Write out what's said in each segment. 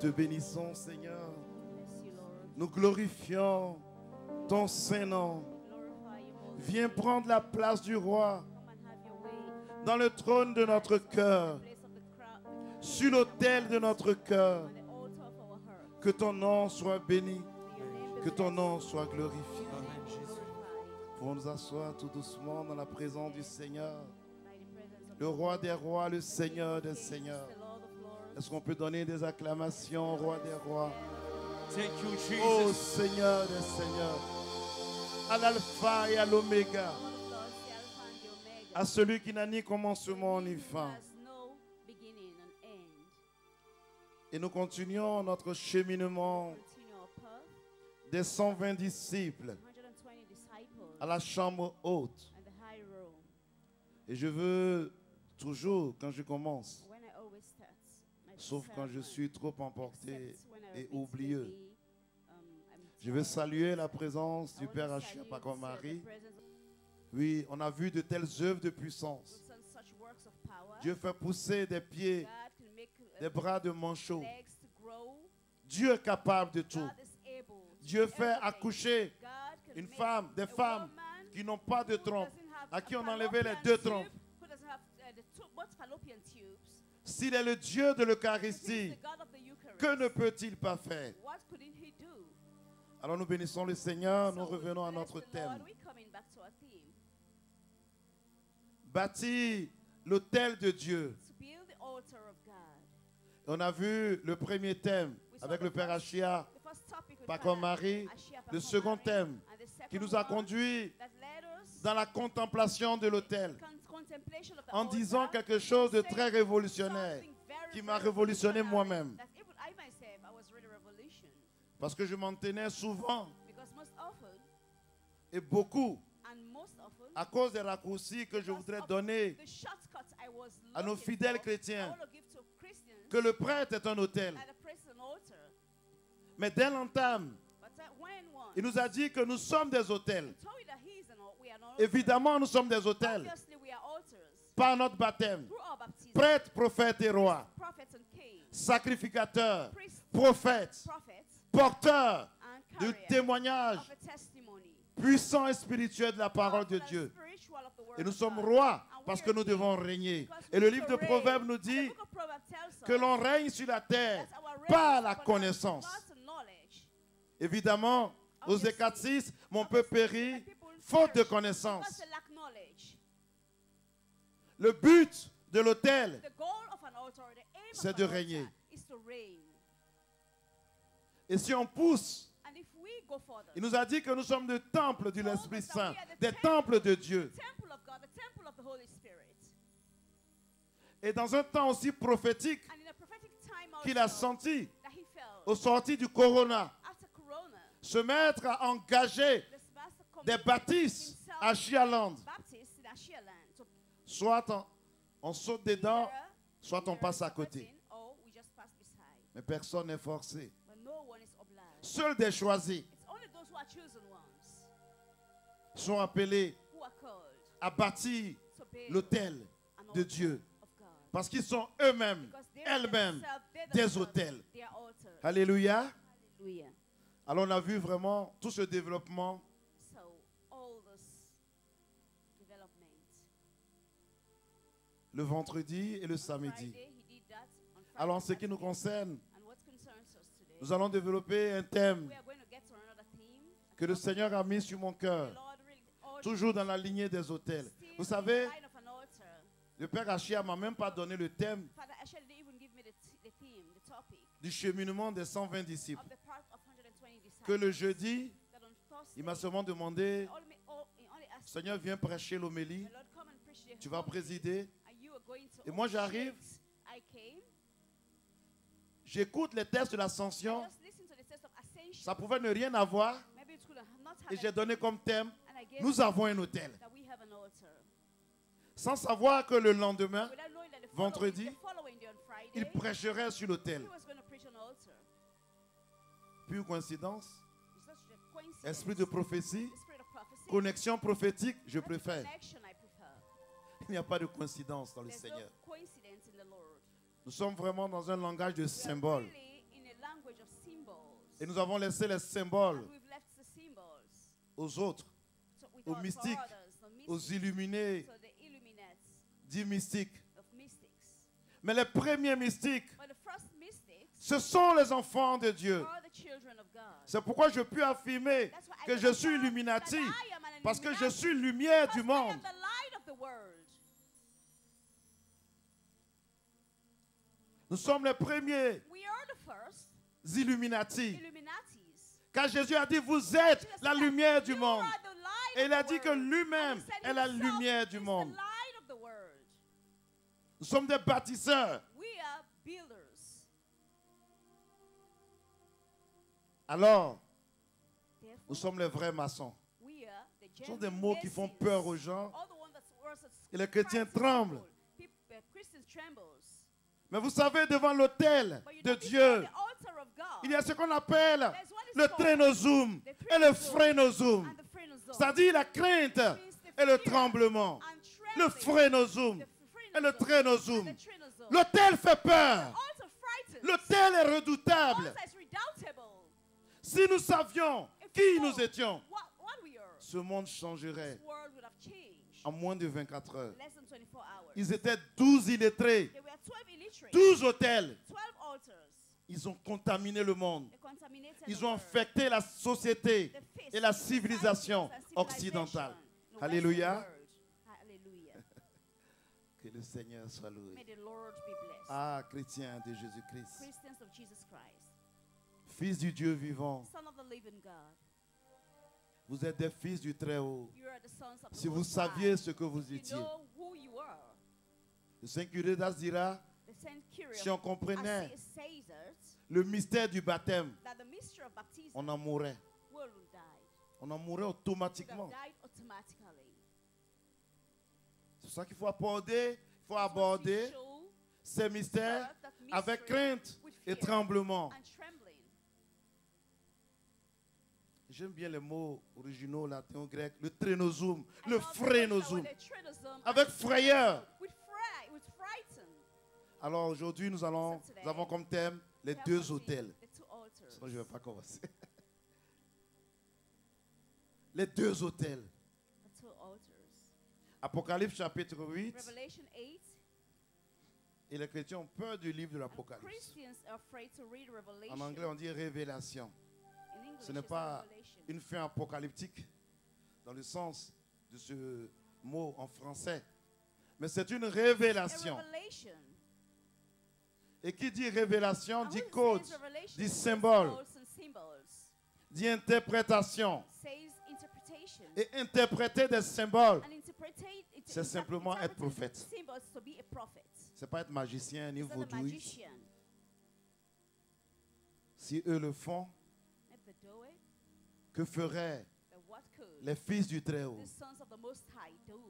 te bénissons, Seigneur. Nous glorifions ton Saint-Nom. Viens prendre la place du roi dans le trône de notre cœur, sur l'autel de notre cœur. Que ton nom soit béni, que ton nom soit glorifié. Pour nous asseoir tout doucement dans la présence du Seigneur, le roi des rois, le Seigneur des seigneurs. Est-ce qu'on peut donner des acclamations au roi des rois? Ô Seigneur des seigneurs, à l'alpha et à l'oméga, à celui qui n'a ni commencement ni fin. Et nous continuons notre cheminement des 120 disciples à la chambre haute. Et je veux toujours, quand je commence, sauf quand je suis trop emporté et oublieux, je veux saluer la présence du Père Achia Pakomari. Oui, on a vu de telles œuvres de puissance. Dieu fait pousser des pieds, des bras de manchot. Dieu est capable de tout. Dieu fait accoucher une femme, des femmes qui n'ont pas de trompe, à qui on a enlevé les deux trompes. S'il est le Dieu de l'Eucharistie, que ne peut-il pas faire? Alors nous bénissons le Seigneur, nous revenons à notre thème. Bâtir l'autel de Dieu. On a vu le premier thème avec le Père Achia Pakomari, le second thème qui nous a conduit dans la contemplation de l'autel, en disant quelque chose de très révolutionnaire qui m'a révolutionné moi-même. Parce que je m'en tenais souvent et beaucoup à cause des raccourcis que je voudrais donner à nos fidèles chrétiens, que le prêtre est un autel. Mais dès l'entame, il nous a dit que nous sommes des autels. Évidemment, nous sommes des autels par notre baptême. Prêtre, prophète et roi. Sacrificateur, prophète, porteur de témoignage puissant et spirituel de la parole de Dieu. Et nous sommes rois parce que nous devons régner. Et le livre de Proverbes nous dit que l'on règne sur la terre par la connaissance. Évidemment, Osée 4:6, mon peuple périt faute de connaissance. Le but de l'autel, c'est de régner. Et si on pousse, il nous a dit que nous sommes des temples de l'Esprit Saint, des temples de Dieu. Et dans un temps aussi prophétique qu'il a senti, au sortir du Corona, se mettre à engager des baptistes à Chialand. Soit on saute dedans, soit on passe à côté. Mais personne n'est forcé. Seuls des choisis sont appelés à bâtir l'autel de Dieu. Parce qu'ils sont eux-mêmes, elles-mêmes, des autels. Alléluia. Alors on a vu vraiment tout ce développement. Le vendredi et le samedi. Alors en ce qui nous concerne, nous allons développer un thème que le Seigneur a mis sur mon cœur, toujours dans la lignée des autels. Vous savez, le Père Achia ne m'a même pas donné le thème du cheminement des 120 disciples. Que le jeudi, il m'a seulement demandé, Seigneur, viens prêcher l'homélie, tu vas présider. Et moi j'arrive, j'écoute les tests de l'ascension, ça pouvait ne rien avoir, et j'ai donné comme thème, nous avons un autel. Sans savoir que le lendemain, vendredi, il prêcherait sur l'autel. Pure coïncidence, esprit de prophétie, connexion prophétique, je préfère. Il n'y a pas de coïncidence dans le Seigneur. Nous sommes vraiment dans un langage de symbole. Et nous avons laissé les symboles And we've left the symbols aux autres, aux mystiques, aux illuminés, so the Illuminates dits mystiques. of mystics. Mais les premiers mystiques, But the first mystics ce sont les enfants de Dieu. are the children of God. C'est pourquoi je puis affirmer That's why I que can je suis affirm Illuminati, that I am an parce que je Illuminati, suis lumière du because I monde. am the light of the world. Nous sommes les premiers We are the first Illuminati. Illuminatis. Car Jésus a dit, vous êtes Jesus la said, lumière du "You monde. are the light Et of il a the dit que world." lui-même And he said est la himself lumière du is the monde. light of the world. Nous sommes des bâtisseurs. We are builders. Alors, Therefore, nous sommes les vrais maçons. we are the Ce sont des genuine mots qui font Masons. peur aux gens. All the ones that were so Et les chrétiens frightening tremblent. people. Christians trembles. Mais vous savez, devant l'autel But you de know, before Dieu, the altar of God, il y a ce qu'on appelle there's what is le called trénosum the et le phrenosome phrénosum. and the phrenosome. C'est-à-dire la crainte Means the et le fear tremblement. and Le trembling. phrénosum The et le phrenosome trénosum. and the phrenosome. L'autel fait The peur. altar frightens. L'autel est The redoutable. altar is redoubtable. Si nous savions If qui we nous know étions, what we are, ce monde changerait this world would have changed en moins de 24 heures. less than 24 hours. Ils étaient 12 illettrés, There were 12 illiterates, 12 hôtels. 12 altars. Ils ont contaminé le monde. They contaminated Ils the ont world. infecté la société The fist, et la the civilisation science and occidentale. civilization, the Alléluia. Western world. Hallelujah. Que le Seigneur soit loué. May the Lord be blessed. Ah, chrétiens de Jésus-Christ, Christians of Jesus Christ, fils du Dieu vivant, Son of the living God, vous êtes des fils du Très-Haut. you are the sons of the Si vous Most saviez High. ce que vous You étiez, know who you are. le Saint curé d'Ars dira, The Saint Curium, si on comprenait as says it, le mystère du baptême, that the mystery of baptism on en mourrait. will die. On en mourrait Would have automatiquement. died automatically. C'est pour ça qu'il faut aborder Show ces mystères that avec mystery crainte with et fear tremblement. and trembling. J'aime bien les mots originaux latins grecs, le trénosum, I le love the phrénosum, word, the trinosome, avec and frayeur. with frightened. Alors aujourd'hui, nous avons comme thème les We have deux to see hôtels. the two altars. Sinon, je ne vais pas commencer. Les deux hôtels. The two altars. Apocalypse chapitre 8. Revelation 8. Et les chrétiens ont peur du livre de And l'Apocalypse. Christians are afraid to read Revelation. En anglais, on dit révélation. In English, Ce n'est it's pas Revelation. une fin apocalyptique dans le sens de ce mot en français. Mais c'est une A révélation. revelation. Et qui dit révélation And dit when it code, says revelation, dit it says symbole, codes and symbols. dit interprétation. Says interpretation. Et interpréter des symboles, And c'est simplement être prophète. Symbols to be a prophet. c'est pas être magicien ni It's not a vaudouille. magician. Si eux le font, If they do it, que feraient then what could les fils du Très-Haut? the sons of the Most High do?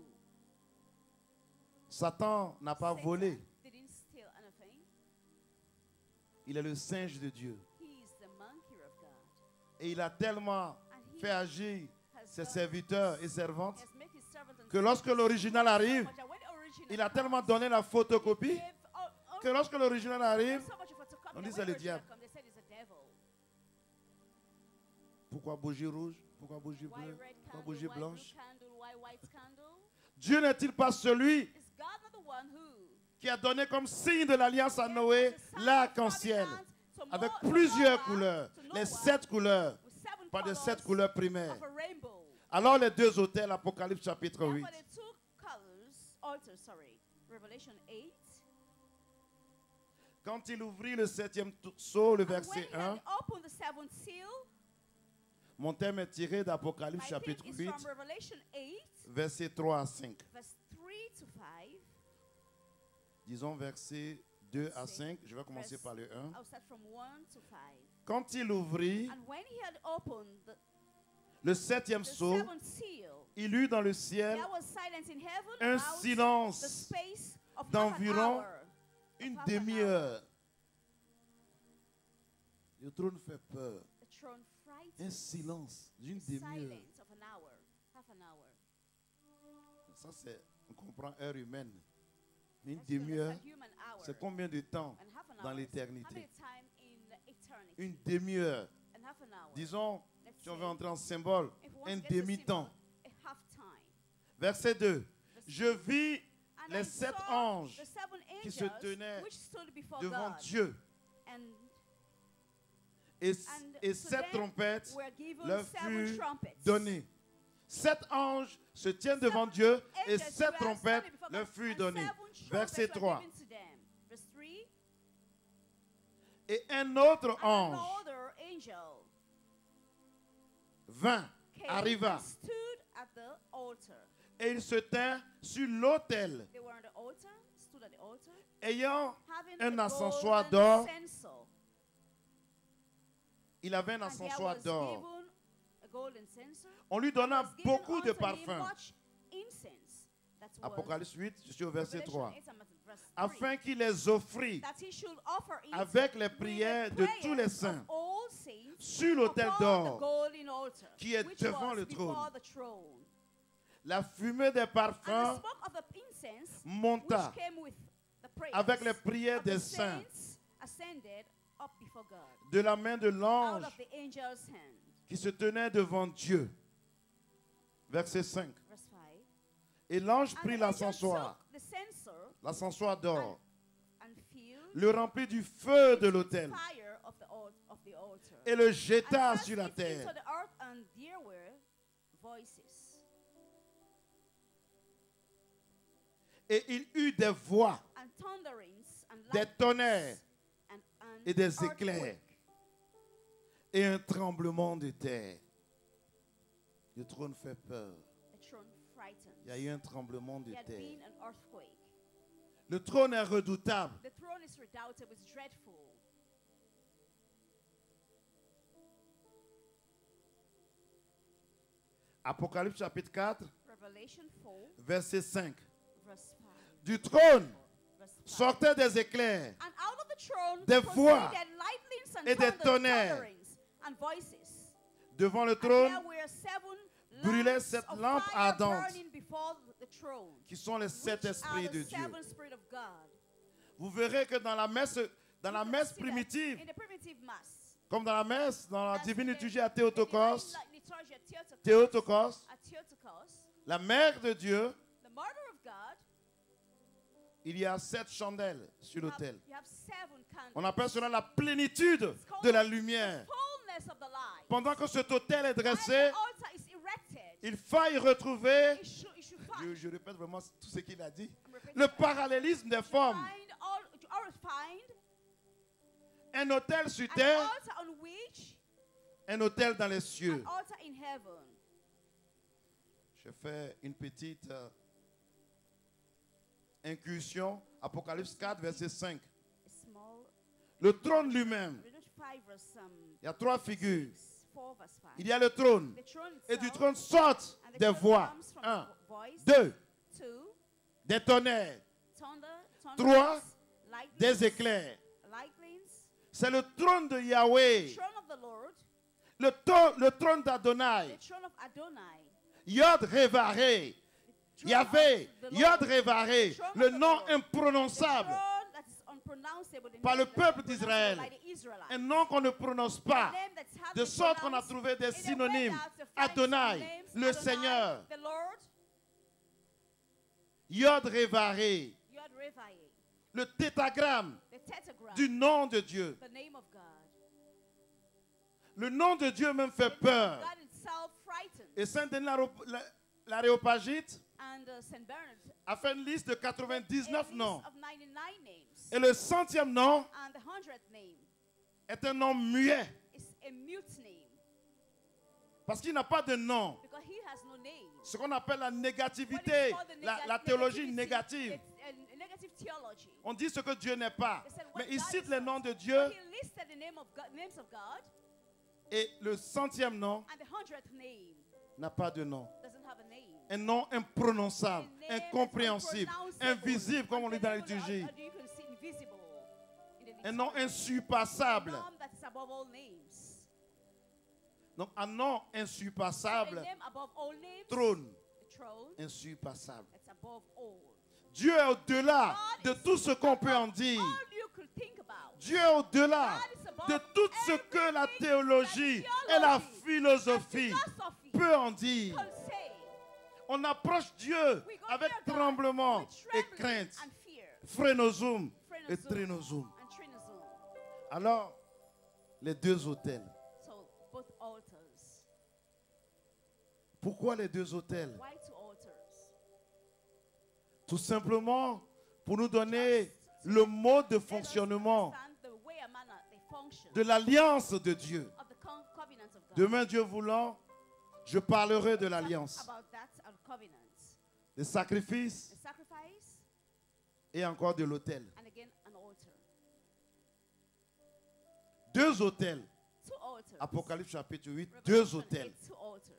Satan n'a pas Satan volé. didn't steal anything. Il est le singe de Dieu. He is the monkey of God. Et il a tellement And he fait agir has ses done- serviteurs et servantes has made his servants and que lorsque l'original arrive, so much that when the original il a tellement comes, donné la photocopie gave all- que lorsque l'original arrive, so much of photocopy on that dit when c'est the le original diable. come, they said it's a devil. pourquoi bougie rouge? Pourquoi bougie Why bleue? red Pourquoi candle, bougie why blue blanche? candle, why white candle? Dieu n'est-il pas celui Is God not the one who qui a donné comme signe de l'alliance à gave Noé as a sign of l'arc-en-ciel covenant to avec to plusieurs Noah, couleurs, to les Noah, 7 couleurs, with seven pas de colors 7 couleurs primaires. of a rainbow. Alors les deux hôtels, Apocalypse chapitre 8. Therefore, the two colors, altars, Revelation 8. Quand il ouvrit le 7e sceau, le And when verset he 1, had opened the seventh seal, mon thème est tiré my d'Apocalypse theme chapitre is 8, from Revelation 8, versets 3 à 5. verse 3 to 5. Disons versets 2 à 5. Je vais commencer par le 1. I'll start from 1 to 5. Quand il ouvrit And when he had opened le 7e the sceau, seventh seal, il eut dans le ciel there was silence in heaven un about the silence space of d'environ half an hour. une half an demi-heure. Le trône fait peur. The throne Un frightens. silence d'une The demi-heure. silence of an hour, half an hour. Ça, c'est, on comprend heure humaine. Une That's the demi-heure, human hour. c'est combien de temps And half an dans hour is how l'éternité? many time in eternity? Une demi-heure. An Disons, Let's si on say, veut entrer en symbole, if we want un to get to demi-temps. symbol, a half time. Verset 2. Je vis And les I 7 saw anges the seven qui se angels tenaient which stood before devant God, Dieu. and Et to 7 them trompettes were given leur 7 furent trumpets. données. 7 anges se tiennent devant Dieu et Angels 7 were trompettes standing before leur God, furent and données. 7 Verset trumpets were 3. given to them. Verse 3. Et un autre And ange another angel vint, came arriva, and stood at the altar. et il se tint sur l'autel, They were on the altar, stood at the altar, ayant having un a ascensoir golden d'or. censer. Il avait un And there ascensoir was d'or. given a golden censer. On lui donna Was given beaucoup de unto him parfums. much incense. That was Apocalypse 8, je suis au verset Revelation 3. 8 and verse 3. Afin qu'il les offrit That he should offer it avec les with the prières de tous les prayers saints of all saints sur l'autel upon d'or the golden altar, qui est which devant was le before trône. the throne. La fumée des And the parfums smoke of the incense, monta which came with the prayers avec les prières of the des saints saints, ascended up before God, de la main de out l'ange of the angel's hand. qui se tenait devant Dieu. Verset 5. Verse 5. Et l'ange And prit the angel l'ascensoir, took the censer l'ascensoir d'or, and filled le remplit du feu de with l'autel fire of the altar. et le And jeta cast sur la it into terre. the earth, and there were voices. Et il eut des voix, And thunderings and des lightnings tonnerres and et des éclairs earthquake. et un tremblement de terre. Le trône fait peur. The throne frightens. Il y a eu un tremblement de There had terre. been an earthquake. Le trône est redoutable. The throne is redoubtable, it's dreadful. Apocalypse chapitre 4, Revelation 4, verset 5. verse 5. Du trône Verse 5. sortaient des éclairs, And out of the throne des voix proceeded lightnings and et des tonnerres. thunderings and voices. devant le And trône, there were 7 brûlaient lamps 7 of lampes fire ardentes, burning before the throne, qui sont les 7 which are esprits the de Dieu. 7 Spirit of God. Vous verrez que dans la messe You can see that primitive, in the primitive mass, comme dans la messe, dans la as divine in the liturgie à divine Théotokos, liturgy at Théotokos, Theotokos, la mère de Dieu, the mother of God, il y a 7 chandelles sur l'autel. you have 7 candles. On appelle cela la plénitude de la lumière. Fullness of the light. Pendant que cet autel est While dressé, the altar is erected, il faille retrouver, it should find, je répète vraiment tout ce qu'il a dit, I'm repeating le that. parallélisme des formes. Find Un autel sur an terre, altar on which un autel dans les cieux. an altar in heaven. Je fais une petite incursion. Apocalypse 4, verset 5. A small, Le trône lui-même, read 5 verse il y a 3 figures. 4 verse 5. Il y a le trône. The throne Et du itself, trône sortent and the des throne voix. comes from 1, voice, 2, 2, des tonnerres, thunder, 3, lightnings, des éclairs. lightnings, C'est le trône de Yahweh. throne of the Lord, Le trône the d'Adonai. throne of Adonai, Yod Revaré. throne Yahvé. of the Lord, Yod Revaré. Throne of Le the nom Lord. imprononçable. the throne that is unpronounceable, the Par name le that's peuple unpronounceable d'Israël. by the Israelites. Un nom qu'on ne prononce pas. The name that's hardly De sorte qu'on a pronounced, trouvé des in a way synonymes. that to find Adonai, names, le Adonai, Seigneur. the Lord, Yod Revaré. Yod Revaye, Le tétragramme the tetragram, du nom de Dieu. the name of God. Le nom de Dieu même fait The name of peur. God itself frightens. Et Saint-Denis l'Aréopagite And Saint Bernard a fait une liste de 99 a noms. list of 99 names. Et le 100e nom And the 100th name est un nom muet. is a mute name Parce qu'il n'a pas de nom. because he has no name. Ce qu'on appelle la What is négativité, called the la théologie negativity, négative. a negative theology. On dit ce que Dieu n'est pas. They said what Mais il God cite is les not. noms de But Dieu he listed the names of God, et le 100e nom and the 100th name n'a pas de nom. doesn't have a name. Un nom imprononçable, A name that's incompréhensible, unpronounceable, invisible comme on dit dans la liturgie. unbelievable, or you can see invisible in the Un nom liturgy. insurpassable. A name that is above all names. Donc un nom A insurpassable, name above all names. trône The throne. insurpassable. It's above all. Dieu est au-delà God de is tout ce qu'on peut en above dire. all you could think about. Dieu est au-delà God is above de tout ce que la everything théologie that et la theology philosophie and philosophy peut en dire. can say. On approche Dieu We go avec near God tremblement with et trembling crainte, and fear. phrénosome et Phrenosome trénosome. and trinosome. Alors, les deux autels. So both altars. Pourquoi les deux autels? Why two altars? Tout simplement pour nous donner le mode de Let us fonctionnement understand the way and manner they function de l'alliance de Dieu. of the covenant of God. Demain, Dieu voulant, je parlerai de Talk l'alliance, about that covenant. des sacrifices The sacrifice et encore de l'autel. and again an altar. Deux autels. Two altars. Apocalypse chapitre 8, Revelation deux autels. 8, two altars.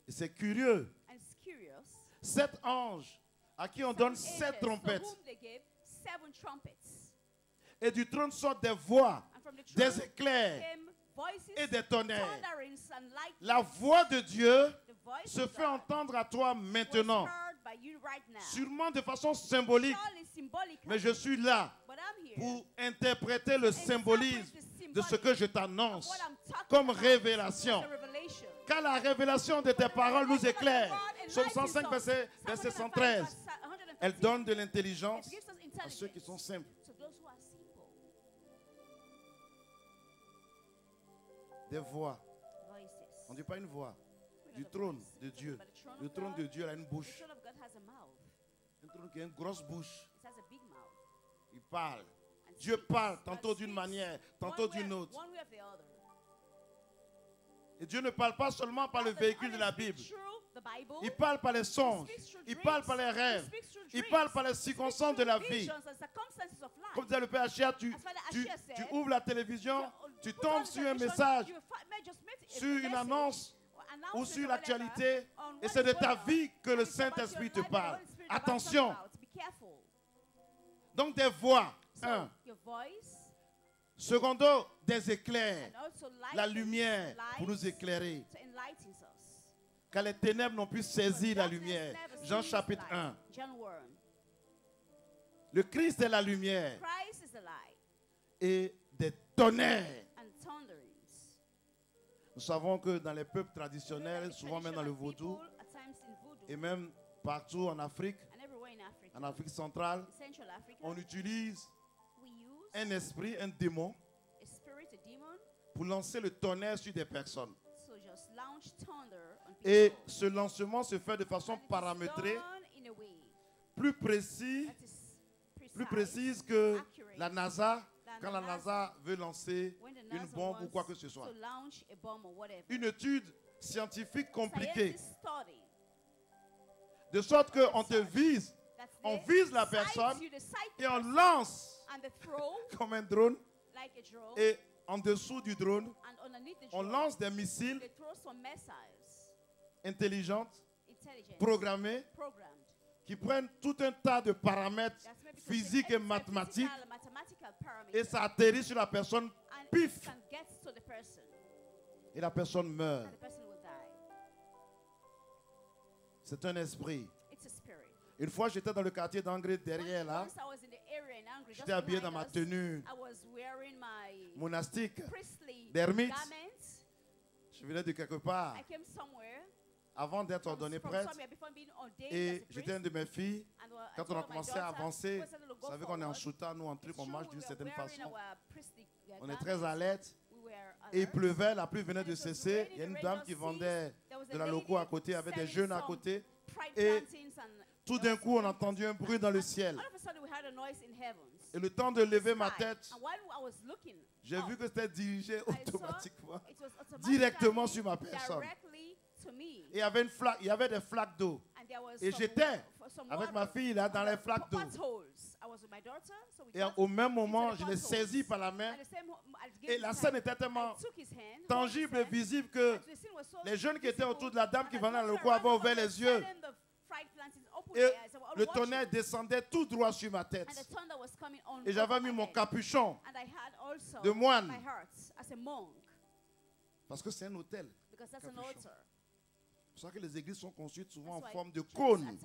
Et c'est curieux. And it's curious. 7 anges à qui on donne 7 angels trompettes. to whom they gave 7 trumpets. Et du trône sortent des voix, And from the des throne éclairs came voices, et des tonnerres. thunderings and lightnings. La voix de Dieu The voice se of fait God entendre à toi was maintenant. heard by you right now. Sûrement de façon symbolique. Surely symbolic, Mais je suis là but I'm here pour interpréter le symbolisme de ce que je t'annonce what I'm talking comme about révélation. as a revelation. Car la révélation de tes paroles nous éclaire. Psaume 105, verset 113. Elle donne de l'intelligence à ceux qui sont simples. To those who are simple. Des voix. Voices. On ne dit pas une voix. We Du know the trône voice. de Dieu. But the throne Le of trône God, de Dieu a une the bouche. throne of God has a mouth. Un trône qui a une grosse bouche. It has a big mouth. Il parle. And Dieu speaks. parle God tantôt d'une speaks manière, one tantôt way- d'une autre. One way or the other. Et Dieu ne parle pas seulement par le God véhicule de doesn't la only Bible. speak through the Bible. Il parle par les songes. Il parle par les rêves. Il parle par les circonstances de la vie. Comme disait le Père Achia, tu ouvres la télévision, tu tombes sur un message, sur une annonce ou sur l'actualité, et c'est de ta vie que le Saint-Esprit te parle. Attention. Donc des voix. Un. Secondo, des éclairs. La lumière pour nous éclairer. Car les ténèbres n'ont pu saisir la lumière. Jean chapitre 1. Le Christ est la lumière. Et des tonnerres. Nous savons que dans les peuples traditionnels, souvent même dans le vaudou, et même partout en Afrique centrale, on utilise un esprit, un démon, pour lancer le tonnerre sur des personnes. Et ce lancement se fait de façon paramétrée, plus précise que la NASA, quand la NASA veut lancer une bombe ou quoi que ce soit. Une étude scientifique compliquée. De sorte qu'on te vise, on vise la personne et on lance comme un drone. Et en dessous du drone, on lance des missiles intelligentes, programmées, qui prennent tout un tas de paramètres physiques et mathématiques et ça atterrit sur la personne, pif, et la personne meurt. C'est un esprit. Une fois, j'étais dans le quartier d'Angers, derrière là. J'étais habillé dans ma tenue monastique, d'ermite. Je venais de quelque part avant d'être ordonné prêtre. Et j'étais une de mes filles. Quand on a commencé à avancer, vous savez qu'on est en soutane, nous en truc, on marche d'une certaine façon. On est très alerte. Et il pleuvait, la pluie venait de cesser. Il y a une dame qui vendait de la loco à côté, avec des jeunes à côté. Et tout d'un coup, on a entendu un bruit dans le ciel. Et le temps de lever ma tête, j'ai vu que c'était dirigé automatiquement, directement sur ma personne. Et il y avait il y avait des flaques d'eau. Et j'étais avec ma fille là dans les flaques d'eau. Et au même moment, je l'ai saisi par la main. Et la scène était tellement tangible et visible que les jeunes qui étaient autour de la dame qui vendait le coin avaient ouvert les yeux. Et le tonnerre descendait tout droit sur ma tête. Et j'avais mis mon capuchon de moine. Parce que c'est un hôtel. C'est pour ça que les églises sont construites souvent en forme de cône.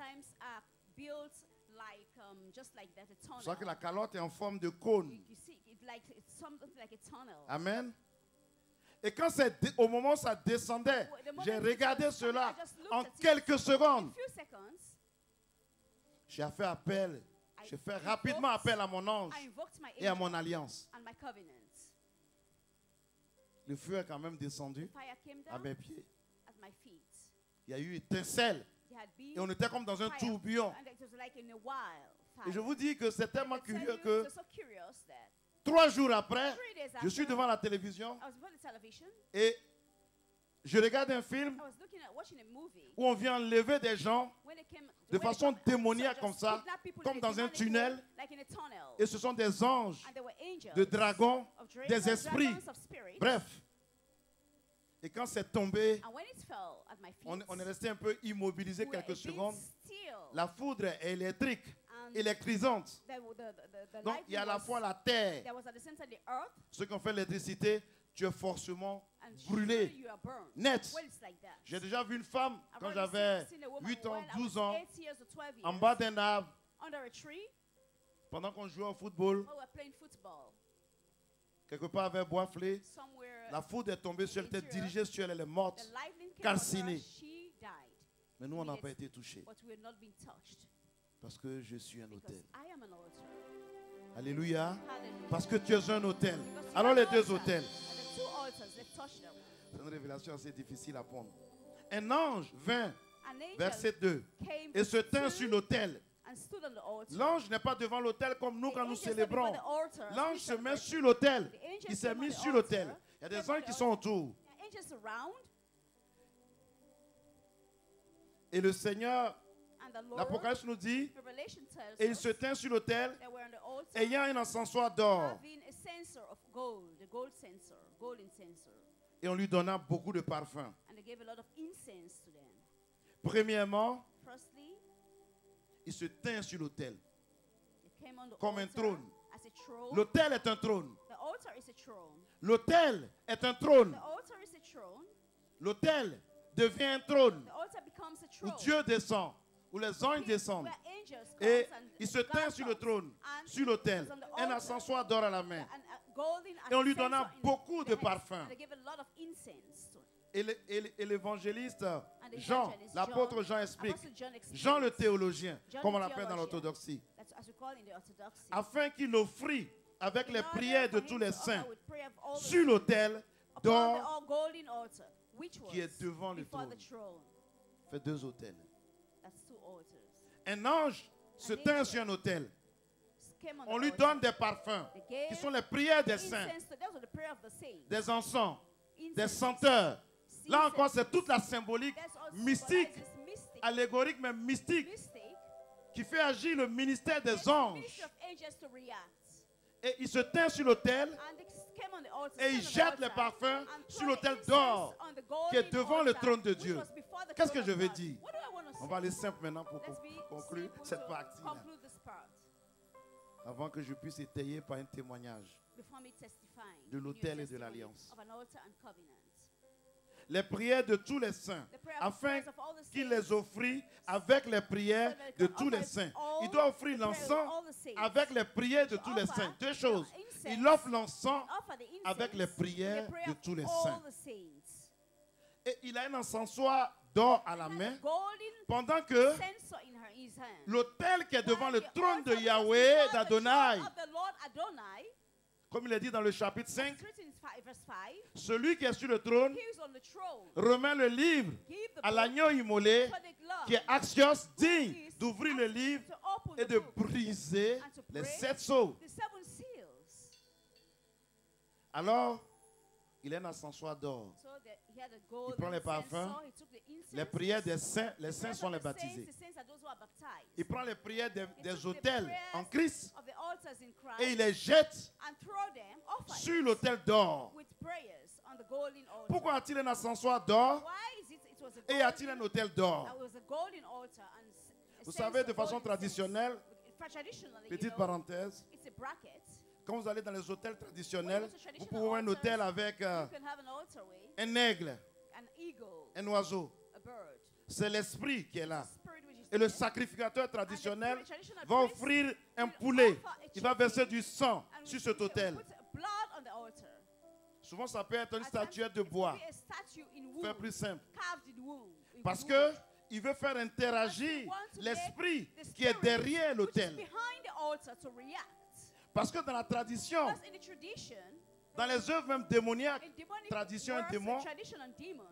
like just like that, a C'est pour ça que tunnel. la calotte est en forme de cône. You see, it's something like a tunnel. Amen. Et quand au moment où ça descendait, j'ai regardé cela en quelques secondes. In few seconds, J'ai fait appel. J'ai fait rapidement appel à mon ange I invoked my et à angel mon alliance. and my covenant. Le feu est quand même descendu Fire came à down mes pieds. at my feet. Il y a eu étincelle. There had been Et on était comme dans un fire, tourbillon. and it was like in a wild Et je fire. vous dis que c'est tellement I tell curieux you, que it was so curious that 3 jours après, 3 days je suis after, devant la télévision I was before the television. et je regarde un film I was watching a movie où on vient enlever des gens when it came de when it façon come- démoniaque so comme just ça, kidnap people comme in a dans un demonic tunnel. way, like in a tunnel. Et ce sont des anges, And there were angels de dragons, of des esprits. dragons of spirits. Bref. Et quand c'est tombé, And when it fell at my feet, on est resté un peu immobilisé we were a quelques bit secondes. still. La foudre est électrique, And électrisante. the Donc il y a à la lightning fois was, la terre. there was at the center of the earth, Ceux qui ont fait l'électricité, tu es forcément and sure brûlé, you are burned. net. Well, it's like that. J'ai déjà vu une femme I've quand already j'avais seen a woman 8 ans, when I 12 was ans, 8 years or 12 en years, bas d'un arbre, under a tree, pendant qu'on jouait au football, while we were playing football. quelque part avec Boisflé, Somewhere, la foudre est tombée sur elle, était interior, dirigée sur elle, elle est morte. the lightning came on her, calcinée. she died. Mais nous, on n'a pas été touchés But we had not been touched parce que je suis un because hôtel. I am an altar. Alléluia. Hallelujah. Parce que tu es un hôtel. Because you Alors are les an deux altar. hôtels. And the two altars, let's touch them. C'est une révélation assez difficile à prendre. Un ange vint, An angel verset 2, came et se tint sur l'autel. and stood on the altar. L'ange n'est pas devant l'autel comme nous The quand nous angel stood before célébrons. the altar as we L'ange se met celebrate. sur l'autel. The angel Il s'est came on mis the sur altar, l'autel. Il y a came des on anges the qui sont altar. autour. The angels around, Et le Seigneur, and the Lord, l'Apocalypse nous dit, Revelation tells et il us se tint sur l'autel, that we're on the altar ayant un encensoir d'or. having a censer of gold, the gold censer, golden censer. Et on lui donna beaucoup de parfums. And they gave a lot of incense to them. Premièrement, Firstly, il se tint sur l'autel. they came on the Comme un altar trône. as a throne. L'autel est un trône. The altar is a throne. L'autel est un trône. The altar is a throne. L'autel devient un trône The altar becomes a où throne. Dieu descend, où les anges descendent. Where angels Et comes and il se tint sur le God trône, comes, sur l'autel, and on the un altar, encensoir d'or à la main. and golden Et on lui censer donna in beaucoup the de hands, parfums. and they gave a lot of incense to Et l'évangéliste And the Jean, evangelist l'apôtre John, Jean explique, Apostle John explains, Jean le théologien, John comme on the l'appelle dans theologian. l'orthodoxie, That's as we call in the Orthodoxy. afin qu'il offrit avec In les order prières de for tous him les to offer saints with prayer of all the sur saints l'autel upon the d'or all golden altar, which was qui est devant le before trône. the throne. Fait 2 autels. That's 2 altars. Un ange se tint sur un autel. Came on On the lui altar. donne des parfums They gave qui sont les prières des saints, incense to, those are the prayer of the saints. des encens, des Incense. senteurs. Là encore, Incense. c'est toute la symbolique That's also mystique, symbolizes mystic, allégorique, mais mystique, mystic, qui fait agir le ministère des ministry anges. of angels to react. Et il se tint sur l'autel And they came on the altar, et il stand on the jette les altar, parfums and sur throw l'autel the incense d'or on the qui est golden devant le altar, trône de which Dieu. was before the Qu'est-ce que throne je of vais God. dire? What do I want to On say? va aller simple maintenant pour Let's be conclure simple cette to partie-là. conclude this part Avant que je puisse étayer par un témoignage. before me testifying De in your l'autel et de testimony l'alliance. of an altar and covenant. Les prières de tous les saints, The prayer afin of all the qu'il saints, les offrit avec les prières so that de they tous les offer saints. all Il doit offrir the prayers of l'encens all the saints. avec les prières de To tous les offer saints. 2 the choses. incense, Il offre l'encens offer the incense avec les with prières the prayer de of tous les all saints. the saints. Et il a un encensoir d'or à la And main, a golden pendant que censer in his hand. l'autel qui est devant While le the trône de altar was Yahweh, before the d'Adonai, throne of the Lord Adonai, comme il est dit dans le chapitre 5, it's written in verse 5, celui qui est sur le trône he is on the throne. remet le livre Give the à book l'agneau immolé, to the Lamb, qui est Axios, digne d'ouvrir le livre to open et the de book, briser and to les break 7 sceaux. the 7 seals. Alors, il a un encensoir d'or. So that he had a golden prend les censer, parfums, he took the incense, Les prières des saints, les the saints prayers sont of les the saints, baptisés. the saints are those who are baptized. Il prend les prières He des took the autels prayers en Christ of the altars in Christ et il les jette and throw them, offer sur it l'autel d'or. with prayers on the golden altar. Pourquoi a-t-il un encensoir d'or Why is it? It was a et a-t-il un golden, autel d'or? it was a golden altar and a Vous sense savez, of de façon golden traditionnelle, sense. Traditionally, petite parenthèse, it's a bracket. quand vous allez dans les hôtels traditionnels, When you go to vous traditional pouvez voir un altars, hôtel avec You can have an altar with un aigle, an eagle, un oiseau. a bird. C'est l'esprit qui est là. Spirit which is Et le sacrificateur traditionnel And the traditional va priest offrir un will poulet. offer a Il va chicken verser du sang and sur will cet put autel. blood on the altar. Souvent, ça peut être une At times, statuette de it could bois. be a statue in Faire wood, plus simple. carved in wood. Parce que il veut faire interagir l'esprit qui est derrière l'autel. Behind the altar to react. Parce que dans la tradition, Because in the tradition, dans les œuvres même démoniaques, in demonic tradition et works démons, and tradition and demons,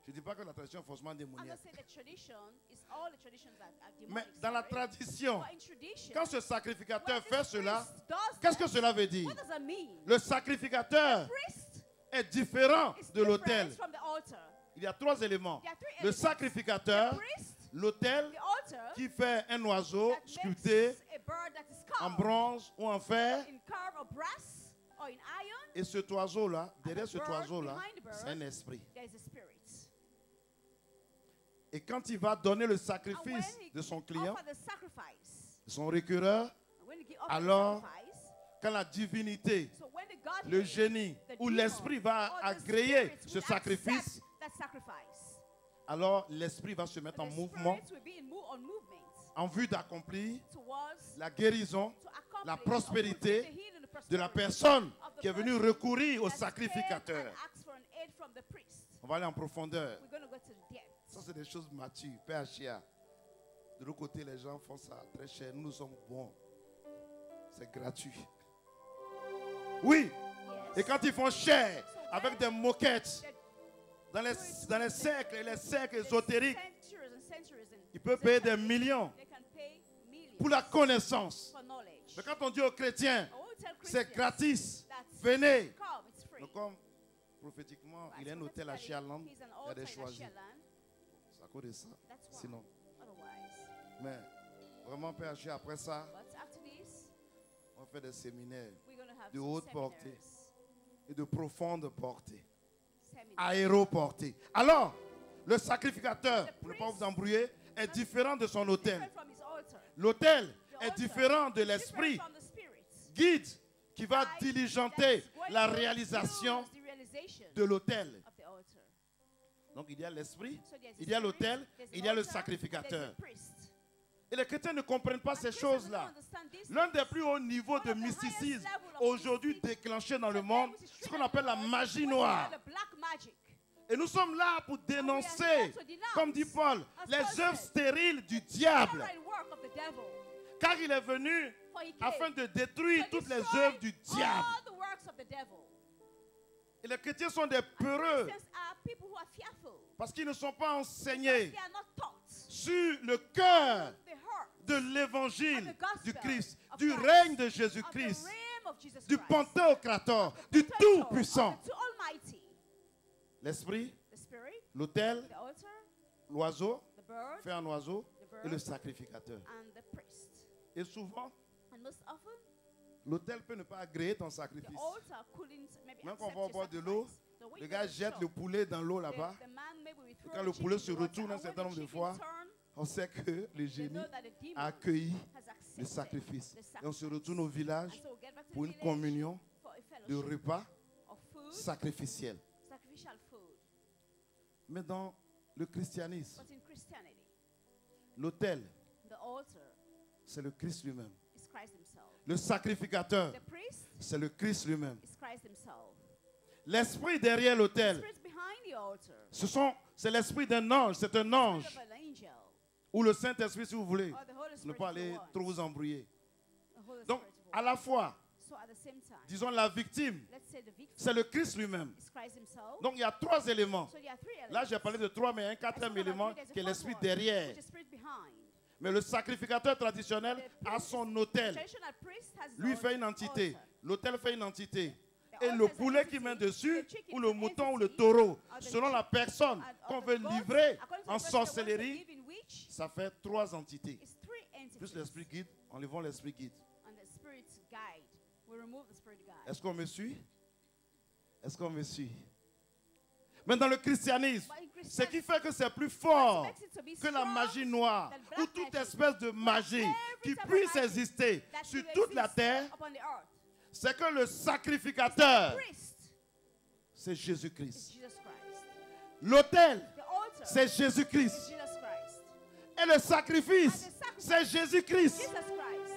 je ne dis pas que la tradition est forcément I'm not démoniaque. saying that tradition is all the traditions that are Mais demonic. dans la sorry. tradition, But in tradition, quand ce sacrificateur when fait this cela, priest does qu'est-ce que that, cela veut dire? what does that mean? Le sacrificateur Priest est différent is de l'autel. different from the altar. Il y a trois éléments. There are three Le elements. sacrificateur, The priest, l'autel the altar, qui fait un oiseau that sculpté makes a bird that is en carved bronze ou en fer. in carved or brass or in iron. Et cet oiseau-là, derrière the cet bird, oiseau-là, behind the bird, c'est un esprit. There is a spirit. Et quand il va donner le And when sacrifice he de son client, offer the sacrifice, son récureur, and when he offer alors, the sacrifice, quand la divinité, so when the God le génie the ou demon l'esprit va or the agréer spirit ce will sacrifice, accept that sacrifice, alors l'esprit va se mettre en the mouvement spirit will be on movement en vue d'accomplir towards la guérison to accomplish la or prospérité fulfill the healing and the de la prosperity personne of the qui est venue person recourir au that came sacrificateur. and asked for an aid from the priest. On va aller en profondeur. We're going to go to the depth. Ça, c'est des choses matures. PHA. De l'autre côté, les gens font ça très cher. Nous sommes bons. C'est gratuit. Oui. Et Yes. quand ils font cher, avec des moquettes, dans les cercles et les cercles ésotériques, Centuries and centuries and ils peuvent payer des millions they can pay millions pour la connaissance. for knowledge. Mais quand on dit aux chrétiens, I won't tell c'est Christians gratis, that's venez. come, it's free. Mais comme prophétiquement, il y a un hôtel à Chialand, He's an il y a altar des in choisis. Ashialand. C'est à cause de ça. That's why. Sinon. Otherwise. Mais vraiment, PHA, après ça, But after this, on fait des séminaires we're going to have de some haute portée seminaries. et de profonde portée, Seminaries. aéroportée. Alors, le sacrificateur, pour ne pas vous embrouiller, est différent de son autel. Different from his altar. L'autel The est altar différent de is l'esprit different from the spirit. guide qui va Guide diligenter that's going la to réalisation use the realization de l'autel. of the altar. Donc il y a l'esprit, So there's il y a the l'autel, spirit, there's il the y a le altar, sacrificateur. there's the priest. Et les chrétiens ne comprennent pas And ces Christians don't choses-là. understand these L'un things. des plus hauts niveaux de One of the highest mysticisme level of aujourd'hui mysticism déclenché dans le today, monde, which is ce true qu'on in the appelle la world, magie which we noire. call the black magic. Et nous sommes là pour dénoncer, here to denounce, comme dit Paul, as les Paul œuvres said, stériles du diable. Right work of the devil. Car il est venu For he came afin de détruire to toutes les destroy œuvres du diable. all the works of the devil. Et les chrétiens sont des peureux Christians are people who are fearful. parce qu'ils ne sont pas enseignés They are not taught sur le cœur the heart de l'évangile of the gospel du Christ, of du Christ, règne de of the Jésus-Christ, reign of Jesus du Christ, Pantocrator, of the du potential Tout-Puissant. of the Almighty. L'esprit, The spirit, l'autel, the altar, l'oiseau, the bird, fait un oiseau, the bird, et le sacrificateur. and the priest. Et souvent, And most often, l'autel peut ne pas agréer ton the sacrifice. altar couldn't maybe Même quand on accept va your boire de l'eau, sacrifice. So when le you gars go to the jette shop, le poulet dans l'eau là-bas. the man maybe will throw quand the le poulet chicken se in the water, retourne un and certain when nombre the de chicken fois, turn, on sait que le they génie know that the demon a accueilli has accepted le sacrifice. the Et on se sacrifice. retourne au village And so we'll get back to pour the une village communion for a de fellowship repas of food, sacrificiel. sacrificial food. Mais dans le christianisme, But in Christianity, l'autel, the altar c'est le Christ lui-même. is Christ himself. Le sacrificateur, The priest c'est le Christ lui-même. is Christ himself. L'esprit derrière The l'autel, spirit behind the altar, c'est l'esprit d'un ange, c'est un spirit ange. of an angel, Ou le Saint-Esprit si vous voulez. or the Holy Ne Spirit pas if you aller want. trop vous embrouiller. The Holy Donc, Spirit if you à want. la fois, So at the same time, disons la victime, let's say the victim c'est le Christ lui-même. is Christ himself. Donc, il y a trois éléments. So there are three elements. Là, j'ai parlé de trois, mais il y a un I quatrième spoke about élément three. There's a qui est fourth l'esprit one, derrière. which is spirit behind. Mais le sacrificateur traditionnel a son autel. Traditional priest has his Lui own fait une entité. altar. L'autel fait une entité. The Et altar le is an poulet entity, qui met dessus, the chicken ou le is an mouton ou le entity, taureau, or the selon la chick- personne and- qu'on or the veut goat, livrer according to the en person that wants to sorcellerie, live in which, ça fait trois entités. it's three entities. Plus l'esprit guide, enlevons l'esprit guide. And the spirit guide. We remove the spirit guide. Est-ce qu'on me suit? Est-ce qu'on me suit? Mais dans le christianisme, But in ce qui Christianity, fait que c'est plus fort what makes it to be que la strong magie noire than black ou toute magic, espèce de magie every qui type of puisse magic exister that sur will toute la exist terre, upon the earth. c'est que le sacrificateur, Priest c'est is Jésus-Christ. Jesus Christ. L'autel, The altar c'est is Jésus-Christ. Jesus Christ. Et Et le sacrifice, c'est Jésus-Christ. Jesus Christ.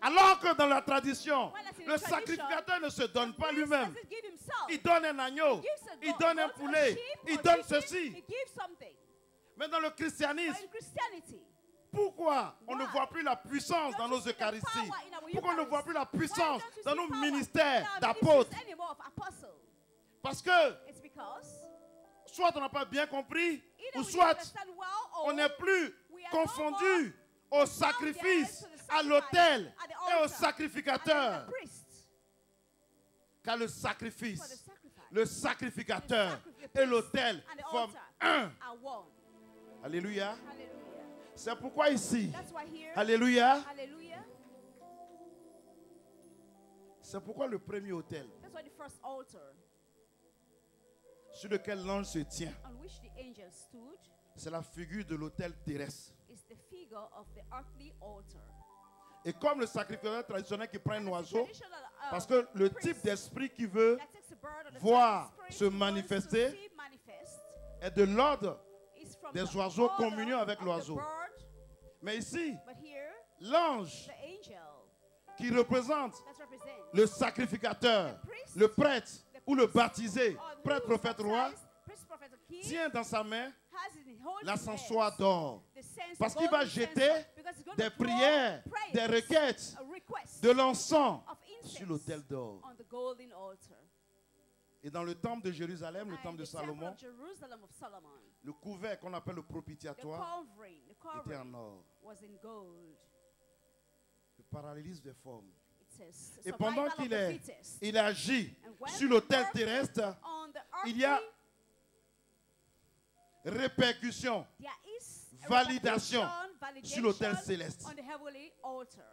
Alors que dans la tradition, Well, as in le the tradition, sacrificateur ne se donne pas Jesus lui-même. doesn't give himself. Il donne un agneau, He gives a il goat, donne un a poulet, sheep, il or donne chicken. ceci. He gives something. Mais dans le But christianisme, in Christianity, pourquoi on ne Why? voit plus la puissance dans don't nos you see the Eucharisties? power in our Pourquoi on ne Eucharist? voit plus la Why puissance don't you dans see nos power ministères in our d'apôtres? ministries anymore of apostles? Parce que It's because soit on n'a pas bien compris, either ou we soit understand well or on n'est plus we are no confondu au sacrifice, to the à sacrifice, l'autel at the et au altar, and sacrificateur. the priest Car le for the sacrifice, sacrifice. le sacrificateur The et priest l'autel and the forment altar un. are one. Alléluia. Hallelujah. C'est pourquoi ici, That's why here, alléluia, hallelujah, c'est pourquoi le premier autel that's why the first altar sur lequel l'ange se tient, on which the angel stood c'est la figure de l'autel terrestre. is the figure of the earthly altar. Et comme le sacrificateur traditionnel qui prend un oiseau, Traditional, parce que le priest type d'esprit qui veut that takes a bird or the voir spirit se who wants manifester to see manifest est de l'ordre is from des the oiseaux order communion avec of the l'oiseau. bird. Mais ici, But here, l'ange the angel qui représente that represents le sacrificateur, the priest, le prêtre the ou le priest, baptisé, or the prêtre, prophète, roi, baptized, priest, prophet, or king, tient dans sa main has in his holy l'encensoir hands d'or. the sense Parce of qu'il va golden jeter censer, because he's going des to throw prières, prayers, des requêtes, a request de l'encens of incense sur l'autel d'or. on the golden altar. Et dans le temple de Jérusalem, le And temple de the temple Salomon, of Jerusalem of Solomon, le couvert qu'on appelle le the propitiatoire covering était en or. was in gold. Le parallélisme des formes. It says, Et pendant survival of qu'il the est, fittest. il agit And when sur l'autel work terrestre, on the il y a earthly, répercussion there is a validation validation sur l'autel céleste. on the heavenly altar.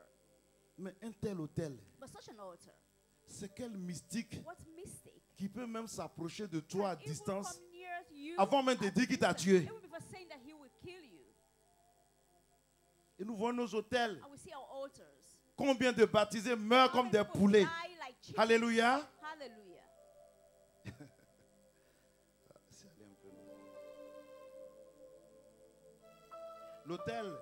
Mais un tel autel, But such an altar, c'est quel mystique what mystic qui peut même s'approcher de toi à can even distance come near to you avant même de at dire qu'il t'a distance, tué. even before saying that he will kill you. Et nous voyons nos autels. And we see our altars. Combien de baptisés meurent How comme many des people poulets. die like chickens? Alléluia. Hallelujah. C'est allé un peu loin. L'autel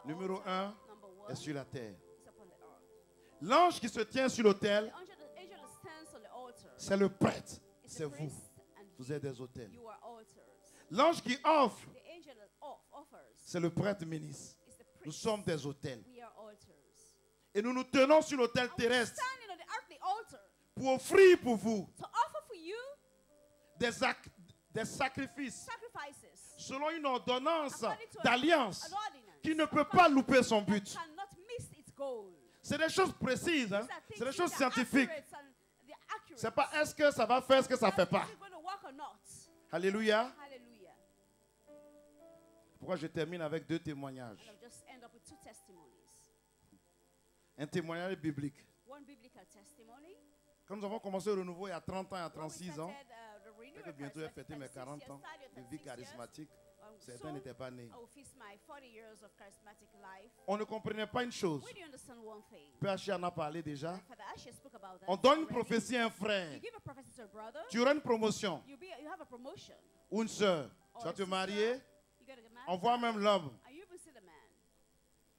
The numéro altar, 1 number one, est sur la terre. is upon the earth. L'ange qui se tient sur l'autel, The angel that stands on the altar c'est le prêtre. is C'est the vous. priest, and Vous êtes des autels. you are altars. L'ange qui offre, The angel that offers c'est le prêtre ministre. is the Nous priest. sommes des autels. We are altars. Et nous nous tenons sur l'autel And we're terrestre standing on the earthly altar pour offrir pour vous to offer for you des sacrifices sacrifices selon une ordonnance according to d'alliance an ordinance qui ne peut pas louper son that but. cannot miss its goal. C'est des choses précises, hein? These are C'est des things choses that are scientifiques. accurate and they're accurate. C'est pas est-ce que ça va faire, est-ce que ça fait pas. Is it going to work or not? Alléluia. Hallelujah. Pourquoi je termine avec deux témoignages. And I'll just end up with two testimonies. Un témoignage biblique. One biblical testimony. Quand nous avons commencé le renouveau il y a 30 ans, il y a When we 36 ans, started, the renewal que bientôt j'ai process, fêté mes 36 40 years, ans started de 36 vie years. charismatique. Certains Soon, n'étaient pas nés. I will feast my 40 years of charismatic life. On ne comprenait pas une chose. We do understand one thing. PH en a parlé déjà. Father Asher spoke about that On donne une already. prophétie à un frère. You give a prophecy to a brother. Tu auras une promotion. You have a promotion. Ou une soeur. Or Tu vas a te sister. marier. You gotta get married. On voit même l'homme. And you even see the man.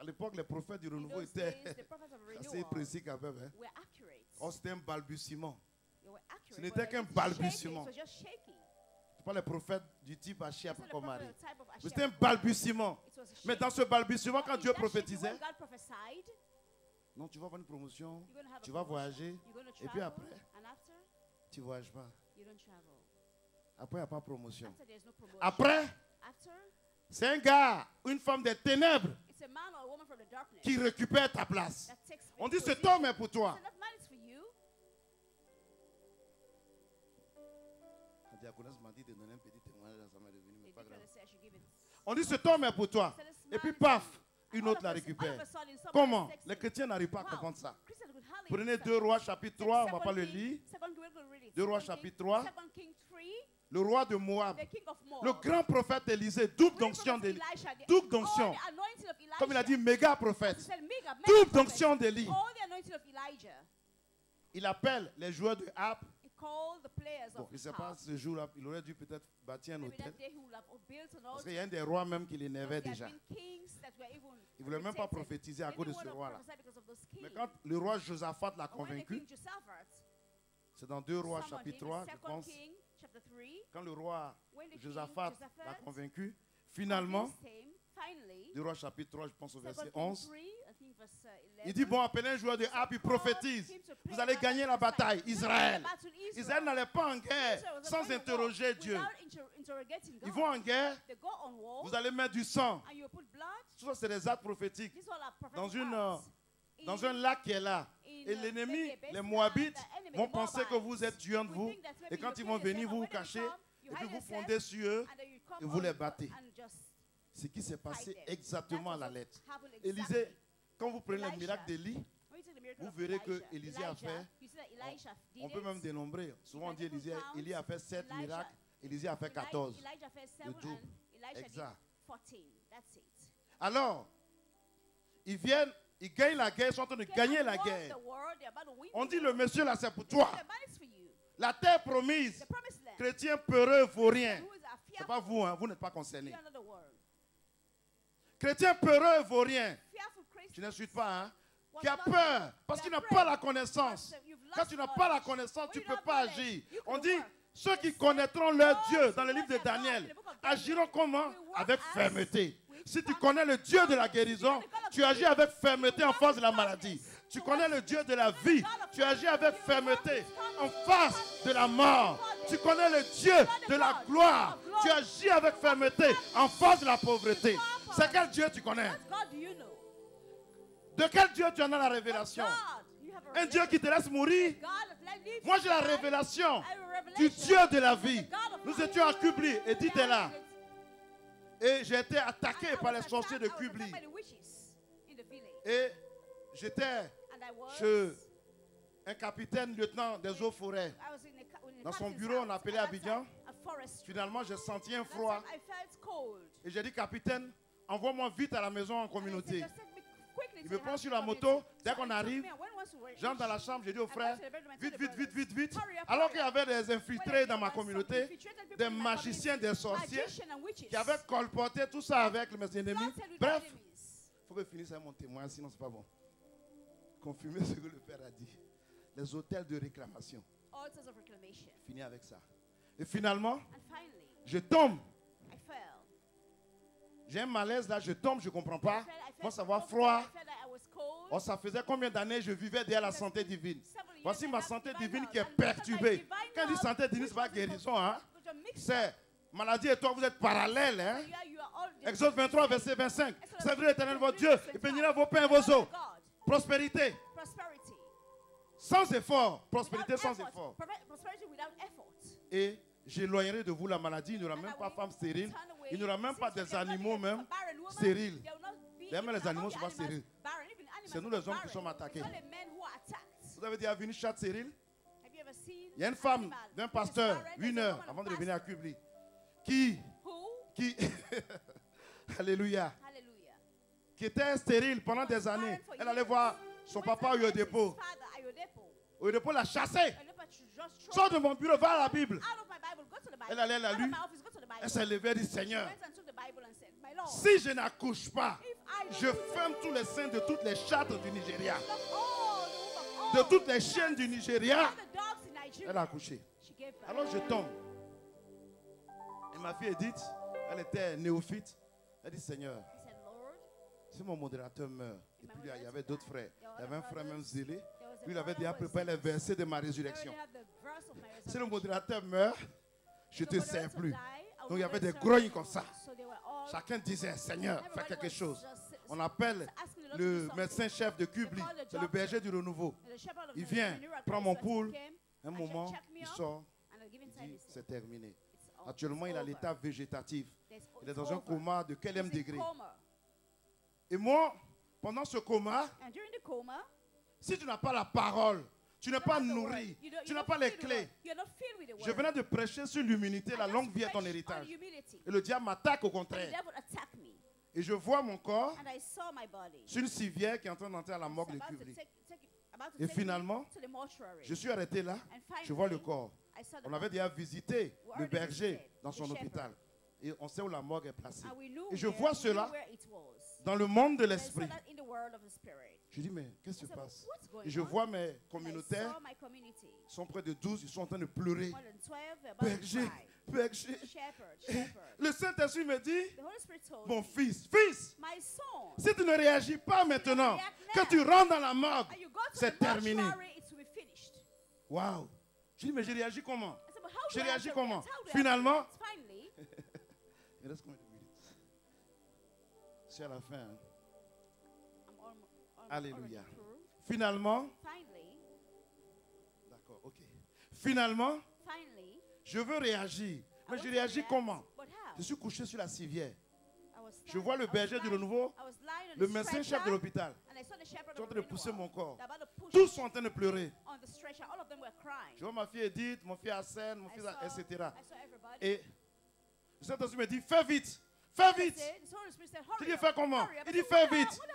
À l'époque, les prophètes du In renouveau those étaient days, the prophets of assez renewal précis quand même. Hein. were accurate. Oh, c'était un balbutiement. They were accurate. Ce n'était but qu'un it was balbutiement. shaky. It was just shaky. C'est pas les prophètes du type Achia It's not the comme prophet mari. of the type of Mais Asher c'était un prophet. balbutiement. It was a Mais shaky. dans ce balbutiement, quand But Dieu in that shaky, prophétisait, when God prophesied, non, tu vas avoir une promotion, you're gonna have tu a vas promotion, voyager, you're gonna et puis travel, après, and after, tu ne voyages pas. you don't travel. Après, il n'y a pas de promotion. After, there's no promotion. Après, After, c'est un gars, une femme des ténèbres it's a man or a woman from the darkness qui récupère ta place. that takes On dit, position. cet homme est pour toi. So that man is for you. La diaconesse m'a dit de donner un petit témoignage, ça m'est revenu, mais The pas grave. deacon said I should give it. On dit, cet homme est pour toi. So this Et man puis, is paf, for you. une All autre of la a- all récupère. of a sudden, somebody Comment? takes Les it. chrétiens n'arrivent pas à Wow. comprendre ça. Christians could hardly Prenez understand. 2 Rois chapitre Take 3, on ne va pas Second le King- lire. Second King, we're going to read it. 2 Rois Second chapitre King- 3. Second King 3, Le roi de Moab, the king of Moab. le grand prophète Élisée, double Great d'onction prophet d'Élie. Elisha, the- Double all d'onction. the anointing of Elijah. Comme il a dit, méga He prophète. said, mega, mega Double prophet. d'onction d'Élie. All the anointing of Elijah. Il appelle les joueurs de harpe, He call the players Bon, of je ne sais harp. pas, ce jour-là, il aurait dû peut-être bâtir un Maybe hôtel. that day he would have built an Parce altar. qu'il y a un des rois même qui l'énervait There had déjà. been kings that were even Il ne voulait même pas irritated. prophétiser à They cause de didn't ce want to roi-là. prophesy because of those Mais kings. quand le roi Josaphat l'a But when the convaincu, king Josaphat c'est dans 2 Rois summoned chapitre him, 3, je 2 pense, King, chapter 3, quand le roi when the king Josaphat Josaphat l'a convaincu, finalement, convinced him, finally, 2 Rois chapitre 3, je pense au 2 verset Kings 11, 3, I think verse 11, il dit, bon, appelez un joueur de harpe, il prophétise. him to play Vous allez harp gagner and la prophesy. bataille, You're Israël. gonna battle Israel. Israël n'allait pas en guerre Israel was sans going to war interroger Dieu. without interrogating Ils God. vont en guerre, They go on war, vous allez mettre du sang. and you put blood. Tout ça, c'est des actes prophétiques. These all are prophetic Dans une, acts. Dans un lac qui est là. Et l'ennemi, les Moabites, vont penser que vous êtes tueurs de vous. Et quand ils vont venir, vous vous cachez. Et puis vous fondez sur eux et vous les battez. Ce qui s'est passé exactement à la lettre. Élisée, quand vous prenez le miracle d'Élie, vous verrez que Élisée a fait, on peut même dénombrer. Souvent on dit Élie a fait 7 miracles, Élisée a fait 14. Le double. Exact. Alors, ils viennent, ils gagnent la guerre, ils sont en train de gagner la guerre. On dit le monsieur là c'est pour toi. La terre promise, chrétien peureux, vaurien. Ce n'est pas vous, hein, vous n'êtes pas concernés. Chrétien peureux, vaurien. Tu n'insultes pas, hein? Qui a peur parce qu'il n'a pas la connaissance. Quand tu n'as pas la connaissance, tu ne peux pas agir. On dit, ceux qui connaîtront leur Dieu dans le livre de Daniel agiront comment? Avec fermeté. Si tu connais le Dieu de la guérison, tu agis avec fermeté en face de la maladie. Tu connais le Dieu de la vie, tu agis avec fermeté en face de la mort. Tu connais le Dieu de la gloire, tu agis avec fermeté en face de la pauvreté. C'est quel Dieu tu connais? De quel Dieu tu en as la révélation? Un Dieu qui te laisse mourir? Moi j'ai la révélation du Dieu de la vie. Nous étions à Kubli et dit est là. Et j'ai été attaqué par les sorciers de Kubli. Et j'étais chez un capitaine lieutenant des eaux forêts. Dans son bureau, on appelait Abidjan. Finalement, j'ai senti un froid. Et j'ai dit, capitaine, envoie-moi vite à la maison en communauté. Il me prend sur la moto. Dès qu'on arrive, j'entre dans la chambre, j'ai dit au frère, vite, vite, vite, vite, vite. Alors qu'il y avait des infiltrés dans ma communauté, des magiciens, des sorciers, qui avaient colporté tout ça avec mes ennemis. Bref, il faut que je finisse avec mon témoin, sinon c'est pas bon. Confirmer ce que le Père a dit. Les hôtels de réclamation. Fini avec ça. Et finalement, je tombe. J'ai un malaise là, je tombe, je ne comprends pas. Moi, ça va froid. Oh, ça faisait combien d'années je vivais derrière la santé divine? Voici ma santé divine qui est perturbée. Quand je dis santé divine, ce n'est pas guérison. Hein? C'est maladie et toi, vous êtes parallèles. Hein? Exode 23, verset 25. Servez l'Éternel votre Dieu, il bénira vos pains et vos eaux. Prospérité. Sans effort. Prospérité sans effort. Et j'éloignerai de vous la maladie. Il n'y aura même pas femme stérile. Il n'y aura même pas des animaux même stériles. Même les animaux ne sont pas stériles. C'est nous les hommes qui sommes attaqués. Vous avez déjà vu une chatte stérile? Il y a une femme d'un pasteur, 1 heure avant de revenir à Kubli, qui Alléluia, qui était stérile pendant des années. Elle allait voir son papa au dépôt. Au dépôt l'a chassé. Sors de mon bureau, va à la Bible. Elle allait la lire. Elle s'est levée et dit, Seigneur, si je n'accouche pas, je ferme tous les seins de toutes les chattes du Nigeria. De toutes les chiennes du Nigeria. Elle a accouché. Alors je tombe. Et ma fille Edith, elle était néophyte. Elle dit, Seigneur, si mon modérateur meurt, et puis il y avait d'autres frères. Il y avait un frère même zélé. Lui, il avait déjà préparé les versets de ma résurrection. Si le modérateur meurt, je ne te sers plus. Donc il y avait des grognes comme ça. Chacun disait, Seigneur, fais quelque chose. On appelle le médecin-chef de Kubli, c'est le berger du renouveau. Il vient, prend mon poule, un moment, il sort, il dit, c'est terminé. Actuellement, il est à l'état végétatif. Il est dans un coma de quel degré? Et moi, pendant ce coma, si tu n'as pas la parole, tu n'es pas nourri, tu n'as pas les clés. Je venais de prêcher sur l'humilité, la longue vie est ton héritage. Et le diable m'attaque au contraire. Et je vois mon corps sur une civière qui est en train d'entrer à la morgue de Kubli. about to Et take me finalement, to the mortuary. je suis arrêté là. And Je vois le finally, corps. I saw the On avait body. déjà visité We le already berger visited dans the son shepherd. hôpital. Et on sait où la morgue est placée. And we knew Et je where- vois we cela knew where it was. dans le monde de And I saw l'esprit. that in the world of the spirit. Je dis, mais qu'est-ce qui I se said, passe? what's going Et je on? vois mes And I communautaires, saw my community. ils sont près de 12, ils sont en train de pleurer. More than 12, they're about to Berger, cry. berger. Shepherd. Le Saint-Esprit me dit, The Holy Spirit told mon me, fils, fils, my son, si tu ne réagis pas maintenant, quand tu rentres dans la morgue, and you go to c'est the terminé. mortuary, it will be finished. Waouh. Je dis, mais j'ai réagi comment? I said, but how J'ai do I have réagi to comment? react? How do I Finalement, have to react? Finally, il reste combien de minutes? C'est à la fin. Hein? I'm almost Alléluia. already through. Finalement, Finally, d'accord, ok. Finalement, finally, je veux réagir. I Mais want je to réagis react, comment? but how? Je suis couché sur la civière. I was Je vois le I was berger du lying- renouveau, I was lying on le the médecin chef stretcher, de l'hôpital. and I saw the shepherd Ils sont en of train de the pousser renewal. mon corps. They're about to push Tous sont en train de pleurer. on the stretcher. All of them were crying. Je vois ma fille Edith, mon fils Hassan, mon I fils, saw- etc. I saw everybody. Et le Saint-Esprit me dit, fais vite, fais The vite. Holy Spirit said, Je hurry dis, up, fais comment? hurry up. Il I dit, said, fais how vite. would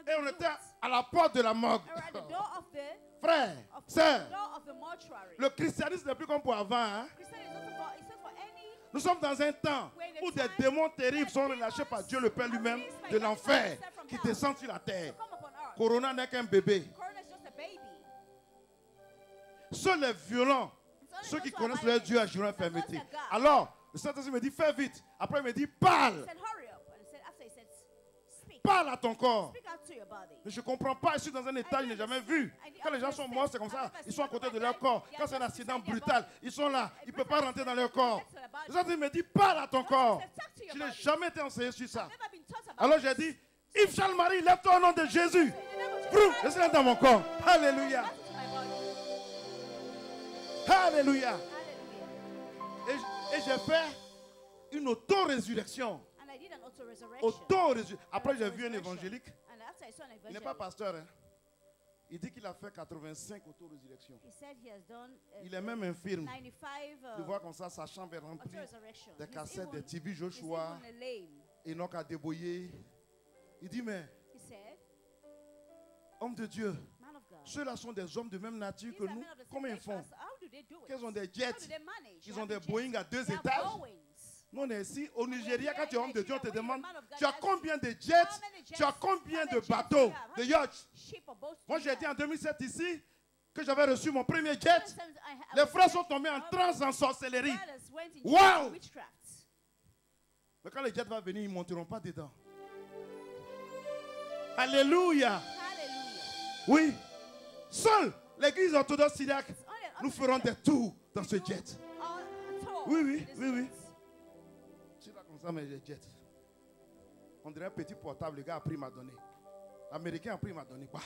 I Et on do était it? à la porte de la morgue. And we're at the door of the Frère, sœur, door of the mortuary. le christianisme n'est plus comme pour avant. Hein? Christianity is not for, it's not for any. Nous sommes dans un temps où des démons terribles sont relâchés par Dieu le Père lui-même de l'enfer qui descendent sur la terre. Come upon earth. Corona n'est qu'un bébé. Corona is just a baby. Seuls les violents, It's only ceux those qui who are connaissent leur violent Dieu agiront en that knows fermeté. their God. Alors, le Saint-Esprit me dit, fais vite. Après, il me dit, parle. He said, hurry up. And he said, after he said, speak. Parle à ton corps. Speak out to your body. Mais je ne comprends pas, je suis dans un état que je n'ai jamais vu. Quand les gens sont morts, c'est comme ça. Ils sont à côté de leur corps. Quand c'est un accident brutal, ils sont là. Ils ne peuvent pas rentrer dans leur corps. Le Saint-Esprit me dit, parle à ton corps. Je n'ai jamais été enseigné sur ça. I've never been taught about Alors this. j'ai dit, Yves Charles Marie, lève-toi au nom de Jésus. In the name of Jesus, Vroom, I je suis là dans mon corps. Alléluia. That's to my body. Alléluia. Hallelujah. Et j'ai fait une auto-résurrection. And I did an auto-resurrection. Auto-résurrection. Après, j'ai vu un évangélique. And after I saw an Il n'est pas evangelist, pasteur. Hein. Il dit qu'il a fait 85 auto-résurrections. he said he has done Il est même infirme. 95 De voir comme ça, sa chambre est remplie. auto-resurrection. Des He's cassettes, des even- TV he's Joshua, even lame. Enoch Adeboye. Il dit, mais He said, homme de Dieu, man of God. ceux-là sont des hommes de même nature These que are nous. men of the same Comment ils nature font? as- How do they do it? Qu'ils ont des How jets. do they manage? Ils They ont have des jets. Boeing à 2 They have étages. Boeings. Nous, on est ici, au Nigeria, quand tu es homme de Dieu, on te demande, Man of God, tu as they ask combien de you, jets? how many Tu as jets- combien how de many jets bateaux, do you have? de How yachts? Ship or boats do Moi, you j'ai dit en have? 2007 ici que j'avais reçu mon premier jet. I Les was frères there. sont tombés en Our transe en sorcellerie. brothers went in Wow! witchcraft. Mais quand le jet va venir, ils ne monteront pas dedans. Alléluia. Hallelujah. Oui. Seule l'église orthodoxe syriaque, It's only an nous orthodox ferons des church. tours dans ce We do jet. a tour Oui, oui, in this oui, oui. jet. Je suis là comme ça, mais j'ai jet. On dirait un petit portable, le gars a pris, m'a donné. L'Américain a pris, m'a donné. Quoi?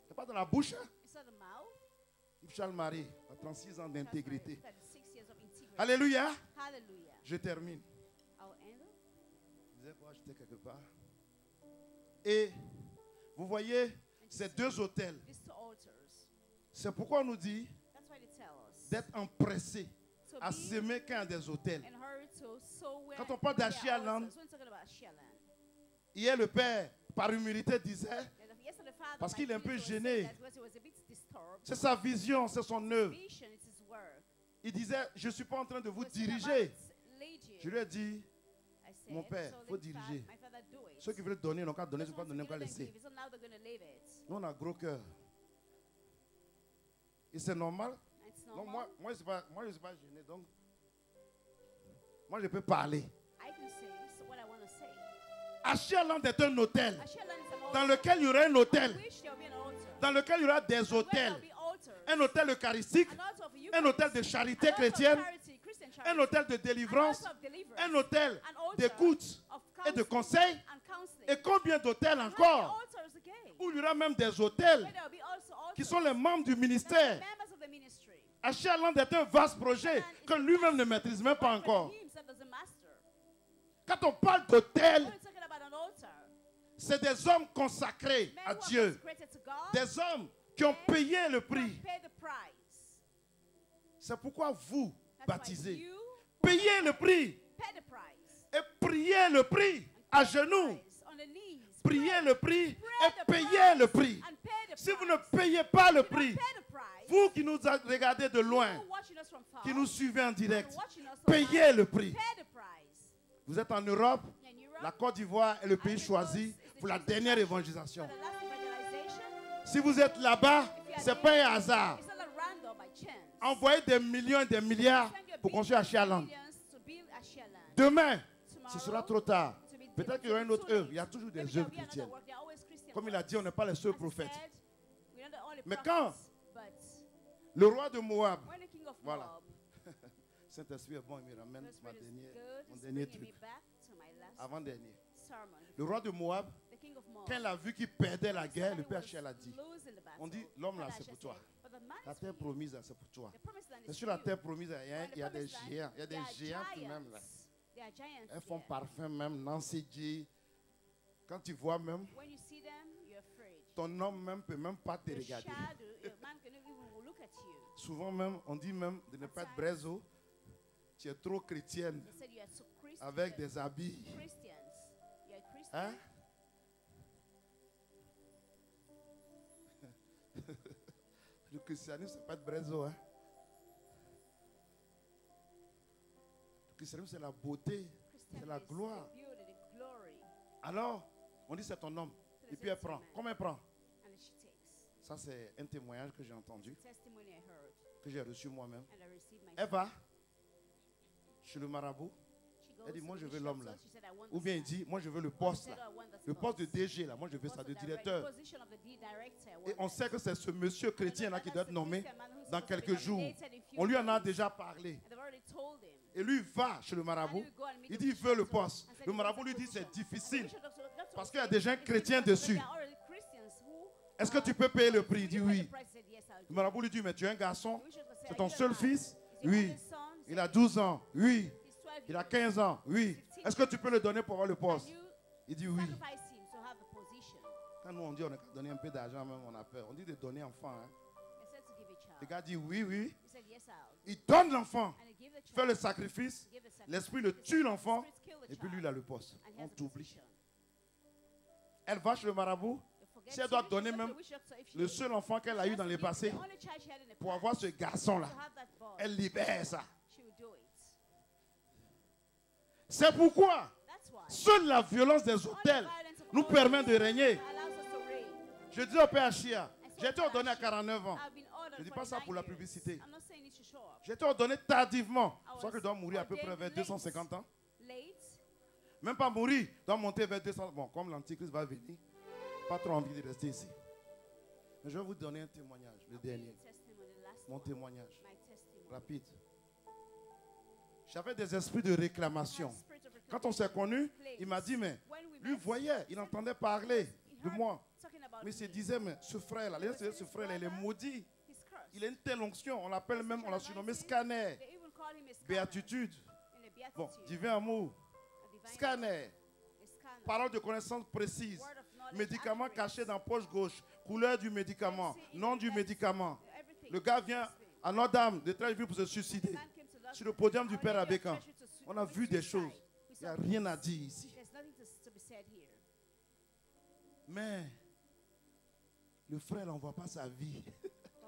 C'est pas dans la bouche. Hein? It's not the mouth. Yves Charles Marie a 36 ans d'intégrité. 36 years of integrity. Alléluia. Hallelujah. Je termine. I'll end. Je disais quoi, j'étais quelque part. Et vous voyez, ces deux hôtels. These two altars. C'est pourquoi on nous dit That's why they tell us. d'être empressé To à be s'aimer qu'un des hôtels. in hurry to sow where Quand on parle there are d'Ashia Land, altars. When we're talking about Ashia Land. Hier, le père, par humilité, disait, Yesterday, Father, parce by qu'il est un peu humility, was gêné. saying that because he was a bit disturbed. c'est sa vision, c'est son œuvre. Vision, it's his work. Il disait, je ne suis pas en train de vous He was saying diriger. about leading. Je lui ai dit, I said, mon père, so faut let diriger. my father do it. ceux qui veulent donner, n'ont qu'à donner, Those ceux qui ne ones pas donner, who n'ont qu'à give, they laisser. give. So now they're going to leave it. Nous, on a gros cœur. Et c'est normal. And it's Donc, normal. moi, je ne suis pas gêné. Donc, moi, je peux parler. I can say so what I want to say. Ashia Land est un hôtel Ashia Land is an dans altar. lequel il y aura un I hôtel, wish there would be an altar. dans lequel il y aura des Where there hôtels. will be altars. Un hôtel eucharistique, An altar of un Eucharist. hôtel de charité An altar of chrétienne, charity, Christian charity. un hôtel de An délivrance, altar of deliverance. un hôtel An altar d'écoute of et de counseling conseil. and counseling. Et combien d'hôtels How many encore altars again? où il y aura même des hôtels Where there will be also altars. qui sont les membres du That are ministère. members of the ministry. Ashia Land est un vaste projet que lui-même ne maîtrise même pas encore. He himself doesn't master. Quand on parle d'hôtel, When we're talking about an altar, c'est des hommes consacrés men à who are Dieu. consecrated to God, Des hommes qui ont payé le who prix. have paid the price. C'est pourquoi vous, That's why baptisés, you payez le prix pay the price. et priez le prix à genoux. Price on the knees. priez le prix et payez le prix. and pay the Si vous price. ne payez pas le If you don't prix, pay the price, vous qui nous regardez de loin, you watching us from far, qui nous suivez en direct, watching us online, payez le prix. pay the price. Vous êtes en Europe, In Europe, la Côte d'Ivoire est le pays Ivory choisi Coast is the pour la chosen dernière country évangélisation. for the last evangelization. Si vous êtes là-bas, ce n'est pas un hasard. It's not a random by chance. Envoyez des millions et des milliards Send your pour construire billions Achialand. and millions to build Ashialand. Demain, ce Tomorrow, sera trop tard. to be- Peut-être qu'il y aura une autre œuvre. Il y a toujours des maybe there'll œuvres be another chrétiennes. work. There are always Christian Comme il a works. dit, on n'est pas les seuls As he prophètes. said, we're not the only Mais prophets, but Le roi de Moab, when the king of Voilà. Moab, Saint-Esprit est bon, il me ramène the mon Spirit is dernier, good, mon is dernier bringing me truc, back to my last avant-dernier. sermon. Le roi de Moab, The king of Moab. quand il a vu qu'il perdait la guerre, le Somebody père was Achiel a dit, losing the battle. on dit, l'homme là, Father c'est Asher pour toi. said, "But the man La is terre for you. promise, là, c'est pour toi. The promised land Mais is sur for la you." terre promise, il y a des promised land, géants. Il y a des there are géants tout de même là. giants. There are giants Elles font there. parfum même, Nancy G. Quand tu vois même, When you see them, you're afraid. ton homme même peut même pas te The regarder. shadow, a man cannot even look at you. Souvent même, on dit même de ne pas être brezo. Tu es trop chrétienne They said you are so Christian. avec des habits. Christians. You're a Christian. Hein? Le christianisme, c'est pas être brezo. Hein? Le christianisme, c'est la beauté. C'est la Christian is gloire. the beauty, the glory. Alors, on dit c'est ton homme. Et puis elle prend. Comment elle prend? And then she takes. Ça, c'est un témoignage que j'ai entendu, Testimony I heard. que j'ai reçu moi-même. And I received myself. Elle va chez le marabout. She goes Elle dit, to moi, the je veux bishop's l'homme là. office. She said, I want Ou this bien il man. dit, moi, je veux le Or she poste said, là. I want this Le poste de post. DG là. Moi, je veux ça de The directeur. position of the director, I Et want on that. sait que c'est ce monsieur chrétien là qui doit être nommé Christian man who's dans supposed to be quelques jours. nominated in few On lui en a days. déjà parlé. And they've already told him. Et lui, il va chez le marabout. And he would go and meet Il the dit, il veut le bishop poste. and said Le he marabout wants lui the dit, c'est position. difficile. And the bishop doctor Parce would qu'il y a say, des gens it's chrétiens difficult because dessus. there are already Christians who, Est-ce que tu peux payer le prix? Il dit you pay oui. the price. He said, yes, I'll do Le marabout lui dit, mais tu es un garçon? it. The bishop would say, C'est are ton you a seul man? fils? Is your Oui. only son? He Il said, a 12 ans? Oui. he's 12 Il a years 15 ans? Oui. 15 Est-ce que tu peux le donner pour avoir le old. poste? And you Il dit oui. sacrifice him to have the position. Quand nous on dit on a qu'à donner un peu d'argent même, on a peur. On dit de donner enfant. Hein. They said to give a Le child. gars dit oui, oui. He said, yes, I'll. Il donne l'enfant. And he gave the child. Fait le sacrifice. Give the sacrifice. L'esprit le The tue l'enfant. spirits kill the Et puis lui, child. il a le poste. And he On has the t'oublie. position. Elle va chez le marabout. They forget Si elle him. doit She donner goes to même the witch doctor if she le seul enfant qu'elle a eu has dans to le give passé the only child she had in the pour past avoir ce garçon-là. to have that boy. Elle libère ça. She will do it. C'est pourquoi That's why. seule la violence des Only hôtels violence of nous all permet de régner. allows us to reign. Je dis au père Achia, j'ai été ordonné à 49 ans. I've been ordered Je dis for pas ça 9 pour la years. publicité. I'm not saying it to show up. J'ai été ordonné tardivement. I Je crois que was je dois mourir à peu près vers ordained 250 ans. Late. Même pas mourir, je dois monter vers 200. Bon, comme l'Antichrist va venir, pas trop envie de rester ici. Mais je vais vous donner un témoignage, le dernier. Testimony, the last Mon one. témoignage, My testimony. rapide. J'avais des esprits de réclamation. Spirit of Quand on s'est connus, il m'a dit, mais When we lui met, voyait, il entendait parler he de heard moi. talking about Mais il se me. disait, mais ce frère-là, ce frère-là, il est maudit. He's cursed. Il a une telle onction, on l'appelle même, on l'a surnommé scanner. They even call him a scanner Béatitude. in the Bon, beatitude. divin amour. A divine Scanner. a scanner. Parole de connaissance précise. Word of knowledge, Médicament accurate. caché dans poche gauche. Couleur du médicament. Nom du médicament. Everything. Le gars vient à Notre-Dame de Trècheville pour se suicider. Man came to Sur le podium du Père Our Lady of Abécan. Treasury to On a vu des choses. Il n'y a rien à dire ici. There's nothing to be said here. Mais le frère n'envoie pas sa vie. But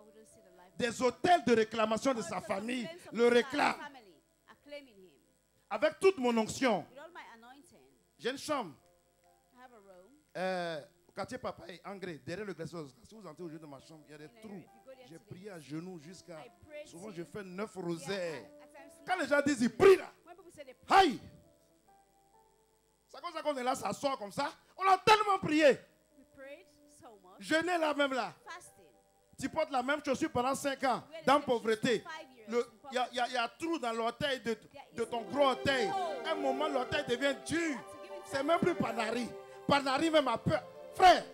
we don't see the life. Des hôtels de réclamation de All sa sorts of famille claims of le his réclament. family are claiming him. Avec toute mon onction. With all my anointing, J'ai une chambre. I have a room. Au quartier Papaye, Angré, derrière le glacier. Si vous entrez au jeu de ma chambre, il y a des In a- trous. if you go there J'ai today, prié à genoux jusqu'à. I prayed Souvent, till- je fais 9 Yeah, rosaires. at times Quand les nine. gens disent, ils prient là. When people say they pray, Aïe! C'est comme ça qu'on est là, ça sort comme ça. On a tellement prié. we prayed so much. Jeûner là même là. Fasting. Tu portes la même chaussure pendant 5 ans We had the dans same shoes pauvreté. for 5 years in Il y a trou dans l'orteil de ton gros orteil. Un moment, l'orteil devient dur. C'est même plus Panari. Panari même a peur. Frère.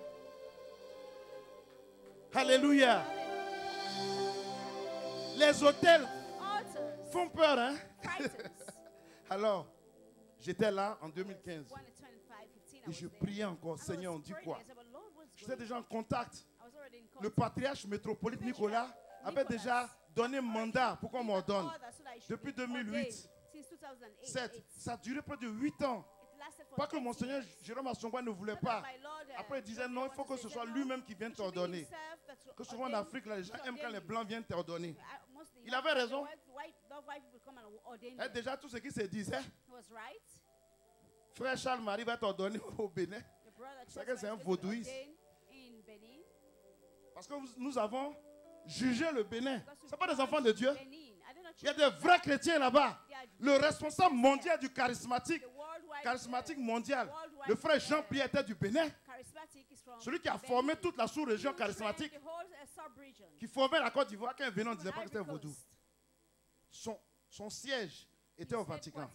Alléluia. Les hôtels Altars. font peur, hein? Titans. Alors, j'étais là en 2015. 125, 15, I Et was je there. priais encore, And I Seigneur, was on dit praying. quoi? I said, "But Lord, what's J'étais going déjà en on?" contact. I was already in Le contact. patriarche métropolite Nicolas avait déjà donné mandat pour qu'on m'ordonne. Depuis 2008, 2008. Since 2008. 7. Ça a duré près de 8 ans. It lasted for Pas que mon Seigneur Jérôme Assongwa ne voulait pas. Après, il disait non, il faut que ce soit lui-même qui vienne t'ordonner. Que souvent en Afrique, là, les gens aiment quand les Blancs viennent t'ordonner. Il avait raison. Et déjà, tout ce qui se disait, frère Charles-Marie va t'ordonner au Bénin. C'est que c'est un vaudouiste. Parce que nous avons jugé le Bénin. Ce ne pas des enfants de Dieu. Il y a des vrais chrétiens là-bas. Le responsable mondial du charismatique mondial, le frère Jean-Pierre était du Bénin. Celui qui a formé toute la sous-région charismatique, qui formait la Côte d'Ivoire, quand il venait, on ne disait pas que c'était vaudou. Son siège était au Vatican.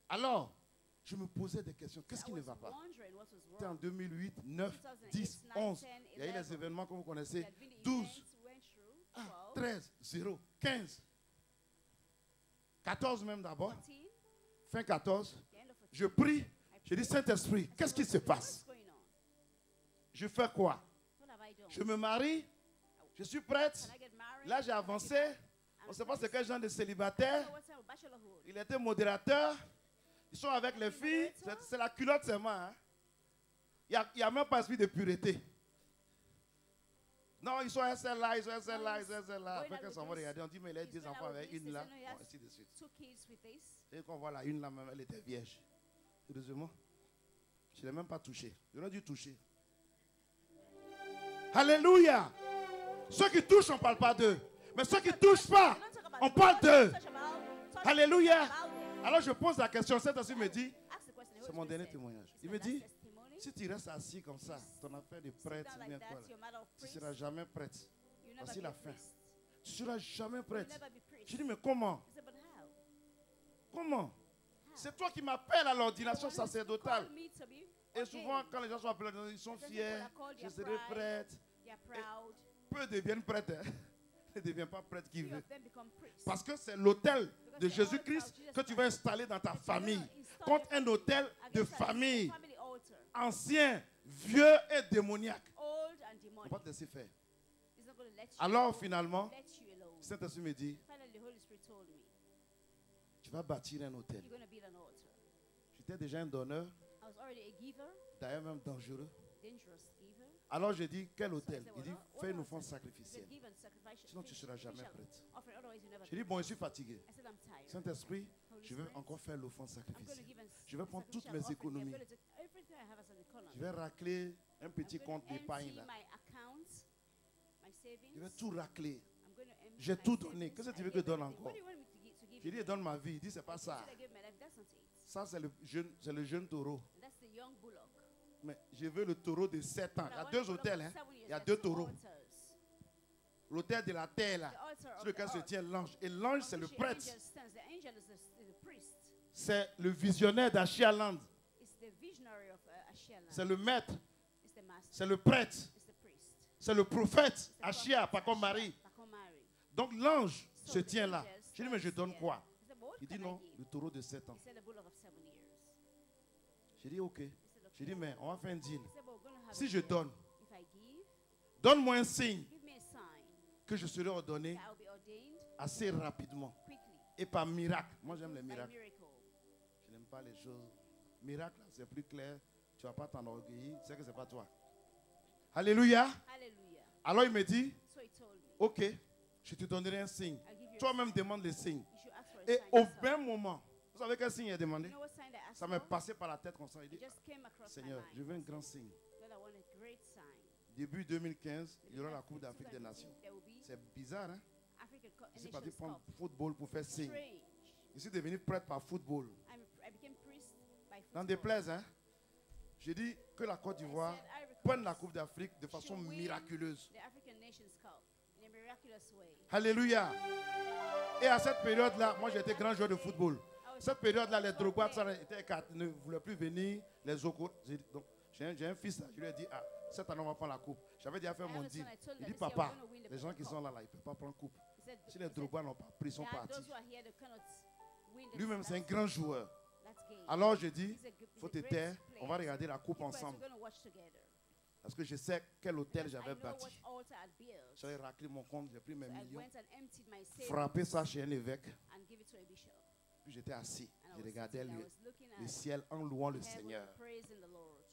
Alors, je me posais des questions. Qu'est-ce qui ne va pas? C'était en 2008, 9, 10, 11. Il y a eu les événements que vous connaissez. 12, 13, 0, 15, 14 même d'abord. Fin 14. Je prie. Je dis, Saint-Esprit, qu'est-ce qui se passe? Je fais quoi? Je me marie. Je suis prête. Là, j'ai avancé. On ne sait pas c'est quel genre de célibataire. Il était modérateur. Ils sont avec les filles. C'est la culotte seulement. Hein? Il n'y a même pas esprit de pureté. Non, ils sont SLA, ils sont SLA, ils sont SLA. Après, quand on va regarder, on dit, mais il a des enfants avec une là. Bon, ainsi de suite. Et quand on voit la une là, même, elle était vierge. Heureusement, je ne l'ai même pas touchée. J'aurais dû toucher. Alléluia. Ceux qui touchent, on ne parle pas d'eux. Mais ceux qui ne touchent pas, on parle d'eux. Alléluia. Alors je pose la question. Cet homme me dit, c'est mon dernier témoignage. Il me dit, si tu restes assis comme ça, ton affaire de prêtre, tu ne seras jamais prête. Voici la fin. Tu ne seras jamais prête. Je dis, mais comment? Comment? C'est toi qui m'appelles à l'ordination sacerdotale. Et souvent, quand les gens sont appelés, ils sont fiers. Je serai prêtre. Peu deviennent prêtres. Hein. Ne deviennent pas prêtres qui veulent. Parce que c'est l'autel de Jésus-Christ que tu vas installer dans ta famille. Contre un autel de famille. Ancien, vieux et démoniaque. Il ne va pas te laisser faire. Alors finalement, Saint-Esprit me dit, tu vas bâtir un hôtel. J'étais déjà un donneur, d'ailleurs même dangereux. Alors je dis, quel hôtel? Il dit, fais une offrande sacrificielle. Sinon tu ne seras jamais prête. Je dis, bon, je suis fatigué. Saint-Esprit, je vais encore faire l'offrande sacrificielle. Je vais prendre toutes mes économies. Je vais racler un petit compte d'épargne là. Je vais tout racler. J'ai tout donné. Qu'est-ce que tu veux que je donne encore? Je dis, donne ma vie. Il dit, c'est pas ça. Ça, c'est le jeune taureau. Mais je veux le taureau de 7 ans. Il y a 2 hôtels. Hein? Il y a 2 taureaux. L'autel de la terre, là, sur lequel se tient l'ange. Et l'ange, c'est le prêtre. C'est le visionnaire d'Ashialand. C'est le maître. C'est le prêtre. C'est le prophète. Achia, pas comme Marie. Donc l'ange se tient là. Je dis, mais je donne quoi? Il dit non, le taureau de 7 ans. J'ai dit, ok. J'ai dit, mais on va faire un deal. Si je donne, donne-moi un signe que je serai ordonné assez rapidement. Et par miracle. Moi, j'aime les miracles. Je n'aime pas les choses. Miracle, c'est plus clair. Tu ne vas pas t'enorgueillir. Tu sais que ce n'est pas toi. Alléluia. Alors, il me dit, ok, je te donnerai un signe. Toi-même, demande le signe. Et au même moment, vous savez quel signe il a demandé? Ça m'est passé par la tête comme ça. Il dit, Seigneur, je veux un grand signe. Début 2015, il y aura la Coupe d'Afrique des Nations. C'est bizarre, hein? Je suis parti prendre football pour faire signe. Je suis devenu prêtre par football. Dans des plaies, hein? J'ai dit que la Côte d'Ivoire prenne la Coupe d'Afrique de façon miraculeuse. Alléluia. Et à cette période-là, moi j'étais grand joueur de football. Cette période-là, les Drogba ne voulaient plus venir. Les Oko. Donc, j'ai un fils, là, je lui ai dit, ah, cette année on va prendre la coupe. J'avais déjà fait mon deal. Il dit, papa, les gens qui sont là, ils ne peuvent pas prendre coupe. Si les Drogba n'ont pas pris, ils sont partis. Lui-même, c'est un grand joueur. Alors je dis, il faut te taire, on va regarder la coupe ensemble. Parce que je sais quel hôtel j'avais bâti. J'avais raclé mon compte, j'ai pris mes millions, frappé ça chez un évêque. puis j'étais assis. And I Je was regardais sitting, I le was looking le at ciel en louant le heaven, Seigneur. praising the Lord.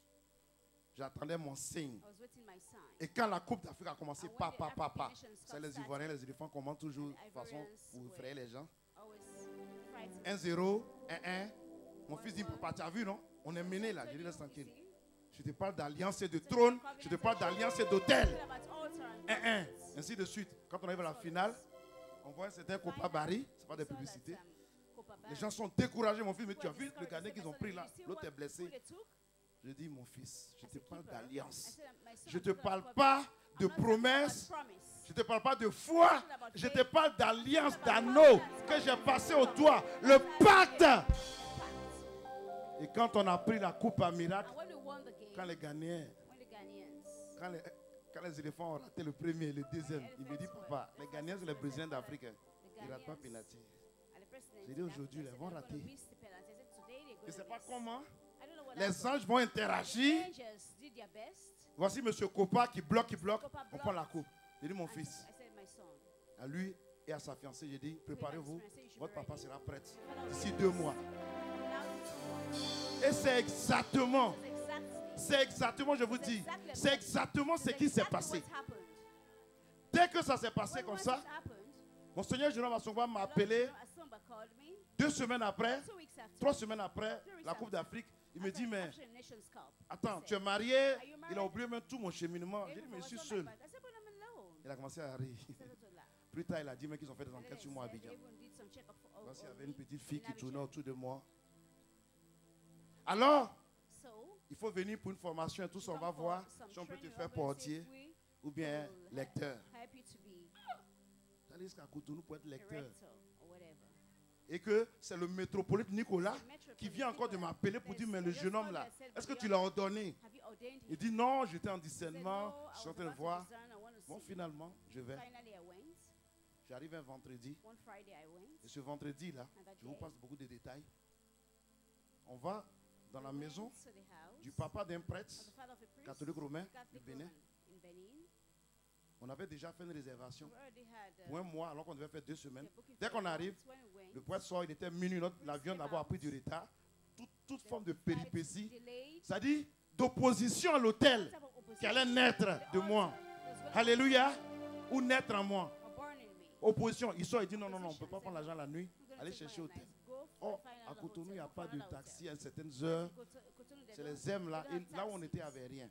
J'attendais mon signe. I was waiting my sign. Et quand la Coupe d'Afrique a commencé, And when pa, the pa, pa, African pa, Nations Cup c'est les started, Ivoiriens, les éléphants commentent toujours de and the toute façon Ivorians pour were effrayer les gens. always frightened. 1-0, 1-1. Mon fils dit, papa, tu as vu, non? On est mené là. Je dis, laisse tranquille. Je te parle d'alliance et de trône. Je te parle d'alliance et d'hôtel. 1-1. Ainsi de suite. Quand on arrive à la finale, on voit un certain Copa Barry. Ce n'est pas des publicités. Les gens sont découragés. Mon fils, mais tu as vu le Ghanéen qu'ils ont pris là? L'autre est blessé. Je dis, mon fils, je te parle d'alliance. Je ne te parle pas de promesses. Je ne te parle pas de foi. Je te parle d'alliance, d'anneau que j'ai passé au doigt. Le pacte. Et quand on a pris la coupe à miracle, quand les Ghanéens, quand les éléphants ont raté le premier et le deuxième, il me dit, papa, les Ghanéens sont les Brésiliens d'Afrique. Ils ne ratent pas pénalty. J'ai dit, aujourd'hui, ils vont rater. Je ne sais pas comment. Les anges vont interagir. Voici M. Copa qui bloque. On prend la coupe. J'ai dit, mon fils, à lui et à sa fiancée, j'ai dit, préparez-vous. Votre papa sera prêt d'ici 2 mois. Et c'est exactement, je vous dis, c'est exactement ce qui s'est passé. Dès que ça s'est passé comme ça, mon Seigneur Jérôme Assongba m'a appelé 2 semaines après, 3 semaines après la Coupe d'Afrique. Il me dit, mais attends, tu es marié? Il a oublié même tout mon cheminement. J'ai dit, mais je suis seul. Il a commencé à rire. Plus tard, il a dit, mais qu'ils ont fait des enquêtes sur moi à Abidjan. Parce qu'il y avait une petite fille qui tournait autour de moi. Alors, il faut venir pour une formation et tout ça, on va voir si on peut te faire portier ou bien lecteur. C'est-à-dire qu'à Cotonou pour être lecteur. Et que c'est le métropolite Nicolas qui vient encore de m'appeler pour dire, mais le jeune homme là, est-ce que tu l'as ordonné? Il dit, non, j'étais en discernement, je suis en train de voir. Bon, finalement, je vais. J'arrive un vendredi. Et ce vendredi-là, je vous passe beaucoup de détails. On va dans la maison du papa d'un prêtre catholique romain du Bénin. On avait déjà fait une réservation pour 1 mois alors qu'on devait faire 2 semaines. Dès qu'on arrive, le prêtre sort, il était minuit, l'avion d'abord a pris du retard. Toute forme de péripétie, c'est-à-dire d'opposition à l'hôtel qui allait naître de moi. Alléluia. Ou naître en moi. Opposition. Il sort, il dit non, on ne peut pas prendre l'argent la nuit. Allez chercher hôtel. Oh, à Cotonou, il n'y a pas de taxi à certaines heures. C'est les M là. Et là où on était, il n'y avait rien.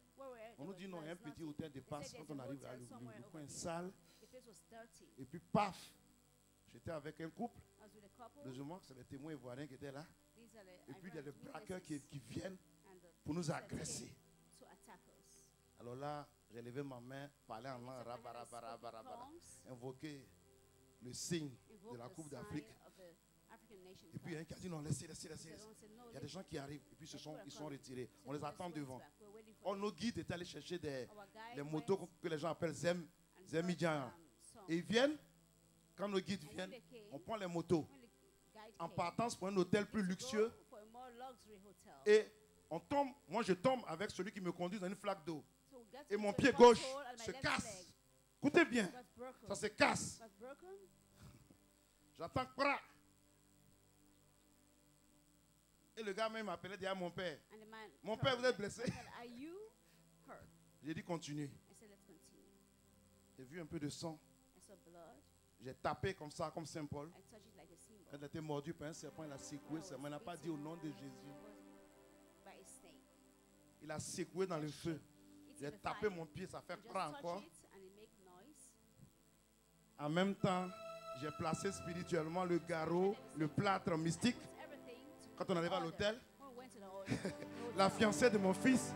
On nous dit non, il y a un petit hôtel de passe quand on arrive à le coin sale. Et puis paf, j'étais avec un couple. Heureusement, c'est les témoins ivoiriens qui étaient là. Et puis il y a des braqueurs qui viennent pour nous agresser. Alors là, j'ai levé ma main, parlé en langue, invoqué le signe de la Coupe d'Afrique. Et puis il y a un qui a dit non, laissez. Il y a des gens qui arrivent et puis ils sont retirés. On les attend devant. Oh, nos guides étaient allés chercher les motos que les gens appellent Zemidjan. Et ils viennent, quand nos guides viennent, on prend les motos en partance pour un hôtel plus luxueux. Et on tombe, moi je tombe avec celui qui me conduit dans une flaque d'eau. Et mon pied gauche se casse. Écoutez bien, ça se casse. J'attends crac. Et le gars même m'appelait derrière mon père. Mon père, vous êtes blessé? J'ai dit continuez. J'ai vu un peu de sang. J'ai tapé comme ça, comme Saint Paul. Quand il a été mordu par un serpent, il a secoué. Il n'a pas dit au nom de Jésus. Il a secoué dans le feu. J'ai tapé mon pied, ça fait crac encore. En même temps, j'ai placé spirituellement le garrot, le plâtre mystique. Quand on arrive à l'hôtel, la fiancée de mon fils,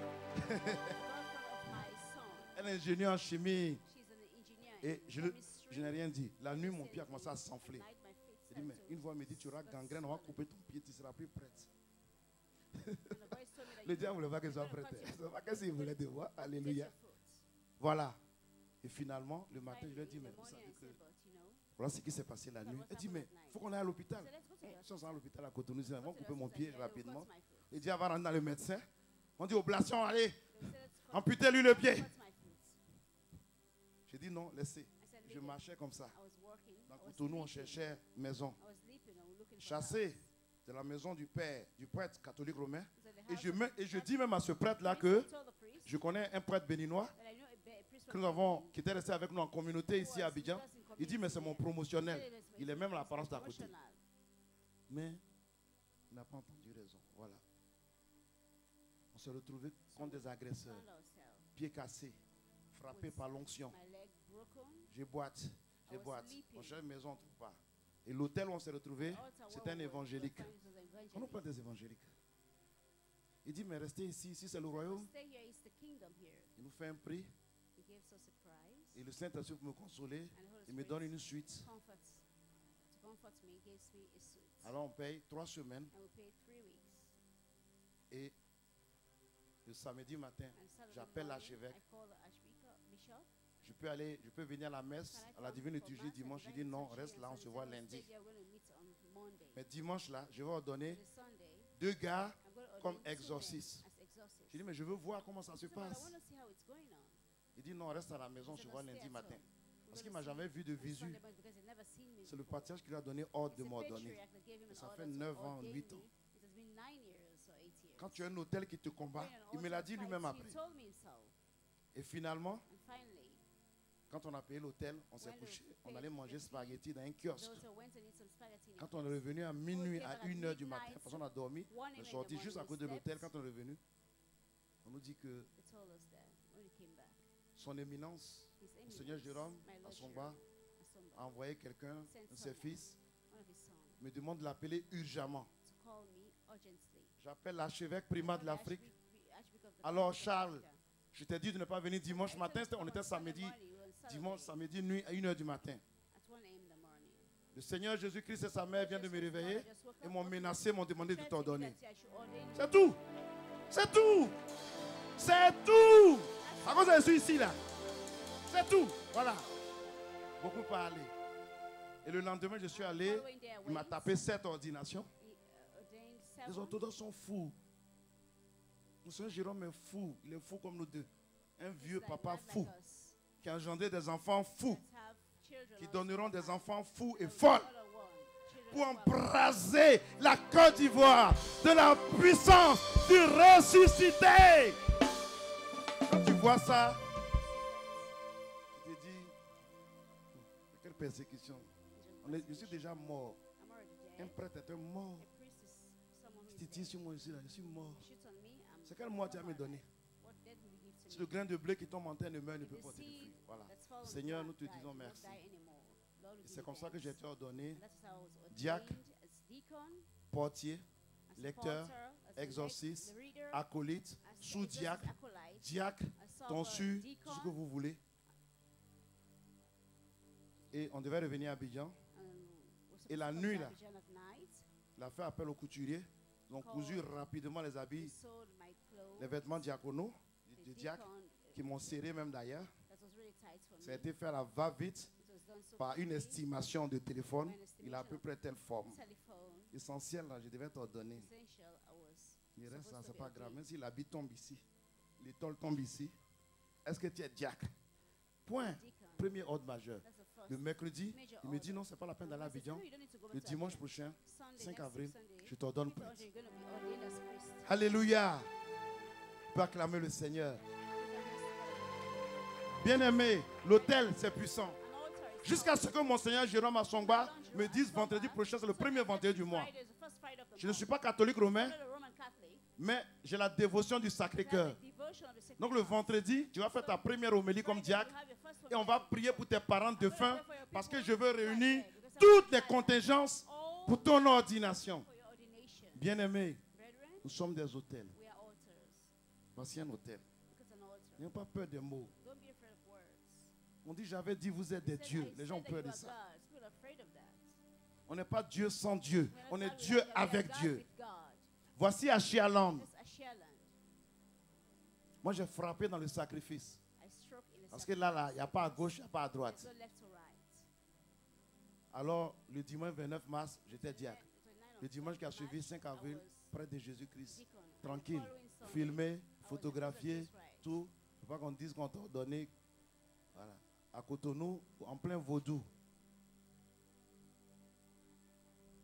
elle est ingénieure en chimie. Et je n'ai rien dit. La nuit, mon pied a commencé à s'enfler. J'ai dit, mais une fois, il me dit, tu auras gangrène, on va couper ton pied, tu ne seras plus prête. Le diable ne voulait pas que je sois prête. Je ne sais pas qu'est-ce qu'il voulait de moi. Alléluia. Voilà. Et finalement, le matin, je lui ai dit, mais vous savez que voilà ce qui s'est passé la nuit. Elle dit, mais il faut qu'on aille à l'hôpital. Si on s'en à l'hôpital à Cotonou, ils vont couper mon pied rapidement. Il dit, elle va rentrer dans le médecin. On dit, oblation, allez, amputez-lui le pied. J'ai dit, non, laissez. Je marchais comme ça. Dans Cotonou, on cherchait maison. Chassé. de la maison du père, du prêtre catholique romain. It's at the Et house je, of et je that dis même à ce prêtre-là priest. que I told the priest je connais un prêtre béninois that I know a priest que from nous avons, Benin qui était resté avec nous en communauté ici à Abidjan. Il dit, mais c'est mon promotionnel. Il est même l'apparence d'à côté. Mais il n'a pas entendu raison. Voilà. On s'est retrouvés contre des agresseurs, pieds cassés, frappés par l'onction. J'ai boite. On cherche une maison, on ne trouve pas. Et l'hôtel où on s'est retrouvé, c'était un évangélique. On nous prend des évangéliques. Il dit, mais restez ici, ici c'est le royaume. Il nous fait un prix. Et le Saint-Esprit pour me consoler, il me donne une suite. Alors on paye 3 semaines. Et le samedi matin, j'appelle l'archevêque. Je peux venir à la messe, à la divine liturgie dimanche. Il dit non, reste là, on se voit lundi. Mais dimanche là, je vais ordonner 2 gars comme exorcistes. Je dis, mais je veux voir comment ça se passe. Il dit, non, reste à la maison, on se voit lundi matin. Parce qu'il ne m'a jamais vu de visu. C'est le patriarche qui lui a donné ordre de m'ordonner. Ça fait 9 ans, 8 ans. Quand tu as un hôtel qui te combat, il me l'a dit lui-même après. Et finalement, quand on a payé l'hôtel, on s'est couché. On allait manger spaghetti dans un kiosque. Quand on est revenu à minuit, à 1h du matin, parce qu'on a dormi, on est sorti juste à côté de l'hôtel. Quand on est revenu, on nous dit que son éminence, le Seigneur Jérôme, à son bas, a envoyé quelqu'un, un de ses fils, me demande de l'appeler urgemment. J'appelle l'archevêque primat de l'Afrique. Alors Charles, je t'ai dit de ne pas venir dimanche matin, on était samedi, dimanche, samedi nuit à 1h du matin. Le Seigneur Jésus-Christ et sa mère viennent de me réveiller et m'ont menacé, m'ont demandé de t'ordonner. C'est tout. C'est tout. C'est tout. À cause je suis ici là. C'est tout. Voilà. Beaucoup parlé. Et le lendemain, je suis allé. Il m'a tapé 7 ordinations. Les orthodoxes sont fous. Le Seigneur Jérôme est fou. Il est fou comme nous deux. Un vieux papa fou. Qui a engendré des enfants fous. Qui donneront des enfants fous et folles. Pour embraser la Côte d'Ivoire de la puissance du ressuscité. Quand tu vois ça, tu te dis, quelle persécution. Je suis déjà mort. Un prêtre est mort. Si tu tires sur moi ici, là, je suis mort. C'est quel mort tu as me donné? Si le grain de blé qui tombe en terre ne meurt, ne peut porter de fruits. Voilà. Seigneur, nous te disons merci. C'est comme ça que j'ai été ordonné diacre, portier, lecteur, exorciste, acolyte, sous-diacre, diacre, tonsu, tout ce que vous voulez. Et on devait revenir à Abidjan. Et la nuit, là, il a fait appel au couturier. Ils ont cousu rapidement les habits, les vêtements diaconaux, de diacre, qui m'ont serré même d'ailleurs. Ça a été fait à la va-vite par une estimation de téléphone. Il a à peu près telle forme. Essentiel, là, je devais t'ordonner. Il reste là, c'est pas grave. Même si l'habit tombe ici, l'étole tombe ici, est-ce que tu es diacre? Point. Premier ordre majeur. Le mercredi, il me dit non, c'est pas la peine d'aller à Abidjan. Le dimanche prochain, 5 avril, je t'ordonne prêtre. Alléluia. Tu peux acclamer le Seigneur. Bien-aimé, l'autel, c'est puissant. Jusqu'à ce que mon Seigneur Jérôme Assongba me dise vendredi prochain, c'est le premier vendredi du mois. Je ne suis pas catholique romain, mais j'ai la dévotion du Sacré-Cœur. Donc le vendredi, tu vas faire ta première homélie comme diacre et on va prier pour tes parents défunts parce que je veux réunir toutes les contingences pour ton ordination. Bien-aimés, nous sommes des autels. Voici un autel. N'ayez pas peur des mots. On dit, j'avais dit, vous êtes des dieux. Les gens ont peur de ça. On n'est pas Dieu sans Dieu. On est Dieu avec Dieu. Voici Ashialand. Moi, j'ai frappé dans le sacrifice. Parce que là, il n'y a pas à gauche, il n'y a pas à droite. Alors, le dimanche 29 mars, j'étais diacre. Le dimanche qui a suivi, 5 avril, près de Jésus-Christ. Tranquille. Filmé, photographié, tout. Il ne faut pas qu'on dise qu'on t'a donné. Voilà. À Cotonou, en plein vaudou.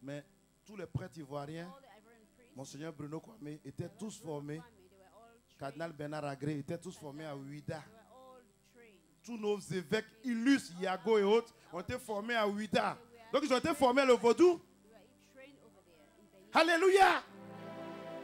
Mais tous les prêtres ivoiriens, all the Ivorian priests, Monseigneur Bruno Kwame, étaient tous Bruno formés. Kwame, they were all trained. Cardinal Bernard Agré étaient tous formés à Ouida. They were all trained. Tous nos évêques illustres, Iago et autres, ont été formés à Ouida. Donc ils ont été formés à le vaudou. They were trained over there in Benin. Alléluia.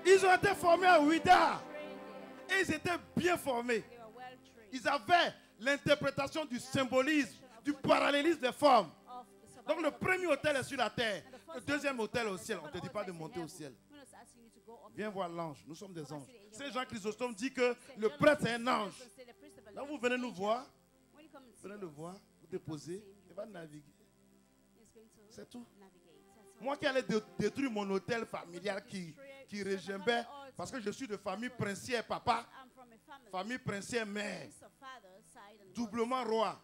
Ils ont été formés à Ouida. Trained there. Et ils étaient bien formés. They were well trained. Ils avaient l'interprétation du symbolisme, du parallélisme des formes. Of the Donc le survival of premier the hôtel est fittest. sur la terre. And the Le first deuxième one hôtel is au the ciel. On ne te second dit pas de one is monter in au heaven. ciel. We're not asking you to go up Viens there. voir l'ange. Nous sommes des Come and anges. see the angel. C'est Jean Chrysostome dit que le John prêtre est un Chrysostom ange. said the priest of the Là, Lord vous is venez an nous angel. voir. When you come and see Venez le us, voir, vous déposez, il va naviguer. he's going to C'est tout. navigate. That's all. Moi qui allais détruire mon hôtel familial qui régimbait, parce que je suis de famille princière, papa, I'm from a family. famille princière, mère, Priest of father's side and doublement roi.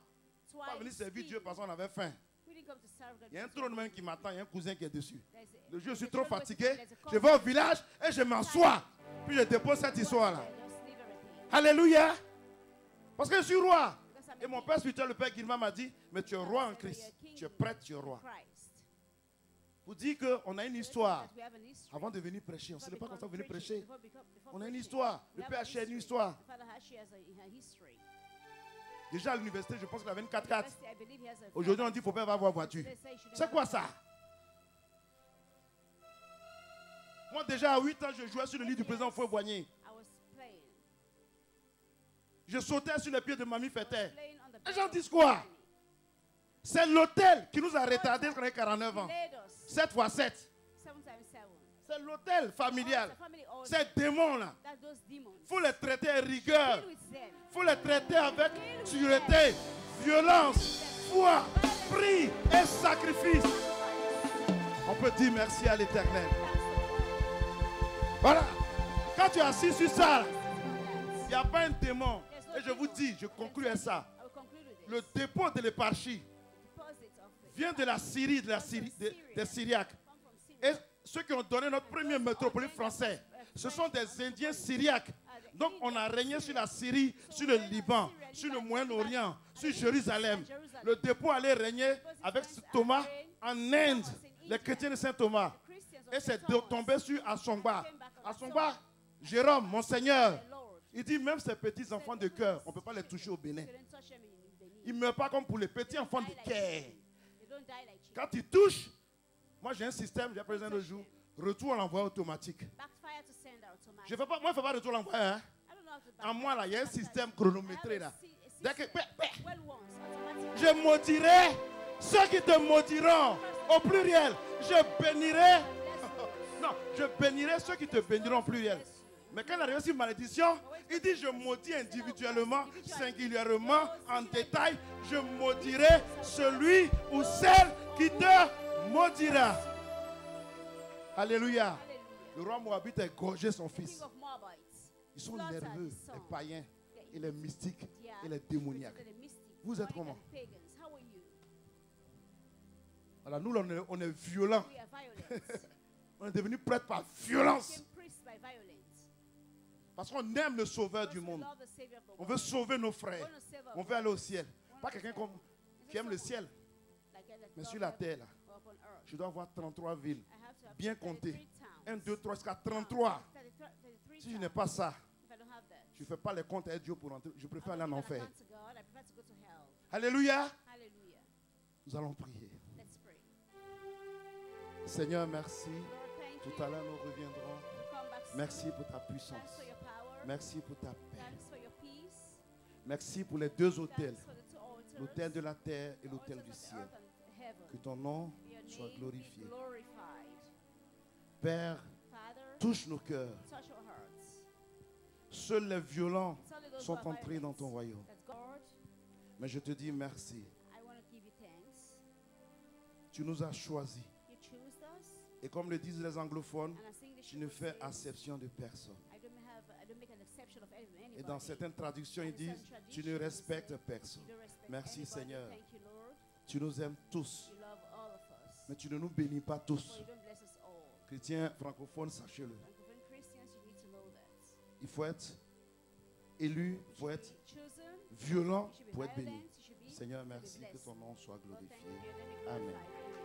twice Pas venir servir Dieu king. parce qu'on avait faim. We didn't come to serve God Il y a un because we trône même qui m'attend, il y a un cousin qui est dessus. there's a- Le jour où je suis the trop church was- fatigué, there's a je vais au village et je m'assois. Puis je dépose cette histoire-là. Just leave everything. Alléluia. Parce que je suis roi. Because I'm Et a mon king. père spirituel, le père Guilma, m'a dit, mais tu es roi en Christ. Tu es prêtre, tu es roi. Christ. Vous dites qu'on a une histoire. That we have an history. Avant de venir prêcher, on ne Before sait pas quand on become venir preaching, prêcher. before On a une preaching, histoire. we Le have père a a une history. histoire. The father actually has a history. Déjà à l'université, je pense qu'il avait une 4x4. University, I believe he has a Aujourd'hui, on dit qu'il ne faut pas avoir voiture. They say you shouldn't C'est have quoi a- ça? Moi, déjà à 8 ans, je jouais sur le lit du président Fouet-Boigny. I was playing. Je sautais sur les pieds de Mamie Fettet. Playing on the Les bed gens of disent quoi? Fanny. C'est l'hôtel qui nous a retardés quand on avait 49 ans. Delayed us 7 x 7. 7 times 7. C'est l'hôtel familial. It's a family order. Ces démons-là, That those demons. il faut les traiter à rigueur. Deal with them. Il faut les traiter avec sûreté, violence, foi, prière et sacrifice. On peut dire merci à l'Éternel. Voilà. Quand tu es assis sur ça, il n'y a pas un démon. Et je vous dis, je conclue à ça. I will conclude with this. Le dépôt de l'éparchie Deposit of the vient de la Syrie, des Syriaques. come from Syria. Et ceux qui ont donné notre premier métropolite français, ce sont des Indiens syriaques. Donc on a régné sur la Syrie, sur le Liban, sur le Moyen-Orient, sur Jérusalem. Le dépôt allait régner avec Thomas en Inde, les chrétiens de Saint Thomas. Christians of Et c'est Saint Thomas tombé sur Assongba. Assongba, Jérôme, mon Seigneur, Lord. il dit même ces petits enfants de cœur, on ne peut pas les toucher au Bénin. You couldn't touch them in Benin. Ils ne meurent pas comme pour les petits enfants de Die like cœur. chicken. They don't die like chicken. Quand ils touchent, moi j'ai un système, j'ai présenté le jour, retour à l'envoi automatique. Backfire to send out automatic. Je fais pas, moi je ne fais pas retour à l'envoi. Hein. I don't know how to En backfire. moi là, il y a un système I chronométré have là. a Dès que, system. Well once, automatic. je maudirai ceux qui te maudiront au pluriel. Je bénirai. Non, je bénirai ceux qui te béniront au pluriel. Mais quand il arrive sur malédiction, il dit je maudis individuellement, singulièrement, en détail. Je maudirai celui ou celle qui te maudira. Alléluia. Hallelujah. Le roi Moabite a égorgé son fils. King of Moabites. Ils sont slaughtered nerveux, his son. les païens et les mystiques Yeah. et les démoniaques. The mystic, Vous êtes demonic comment? and pagans. How are you? Alors nous, on est violents. We are violent. On est devenu prêtres par violence. Became priests by violence. Parce qu'on aime le sauveur du Because we monde. love the Savior of the On world. veut sauver nos We frères. want to save our On veut aller au brothers. ciel. Pas quelqu'un qui aime le ciel. Like that Mais love sur la heaven terre, là, or upon earth. je dois avoir 33 villes. I have to have Bien 33 compté. towns. 1, 2, 3, jusqu'à 33. 33 Si je n'ai pas ça, if I don't have that, je ne fais pas les comptes à Dieu pour entrer. Je préfère aller en I don't enfer. give an account to God. I prefer to go to hell. Alléluia. Hallelujah. Nous allons prier. Let's pray. Seigneur, merci. Lord, thank Tout you. à l'heure, nous reviendrons. Come back soon. Merci pour ta Thanks puissance. for your power. Merci pour ta paix. Thanks for your peace. Merci pour les deux hôtels, Thanks for the two altars. l'autel de la terre et the l'autel altars du of the ciel. earth and heaven. Que ton nom Your soit name glorifié. be glorified. Père, Father, touche nos cœurs. touch our hearts. Seuls les violents It's only those who sont are entrés dans violent. ton royaume. That's God. Mais je te dis merci. I want to give you thanks. Tu nous as choisis. You choose us. Et comme le disent les anglophones, And as English tu ne people fais say, acception de personne. I don't make an exception of anybody. Et dans certaines traductions, ils disent, tu ne respectes personne. You don't respect Merci, anybody. Seigneur. Thank you, Lord. Tu nous aimes tous, You love all of us. mais tu ne nous bénis pas But tous. you don't bless us all. Chrétiens francophones, sachez-le. Francophone Christians, you need to know that. Il faut être élu, You il faut should être be chosen. violent You should be pour être béni. violent. You should be Seigneur, to be merci que blessed. ton nom soit Lord, thank glorifié. you. Your name be Amen. glorified. Amen.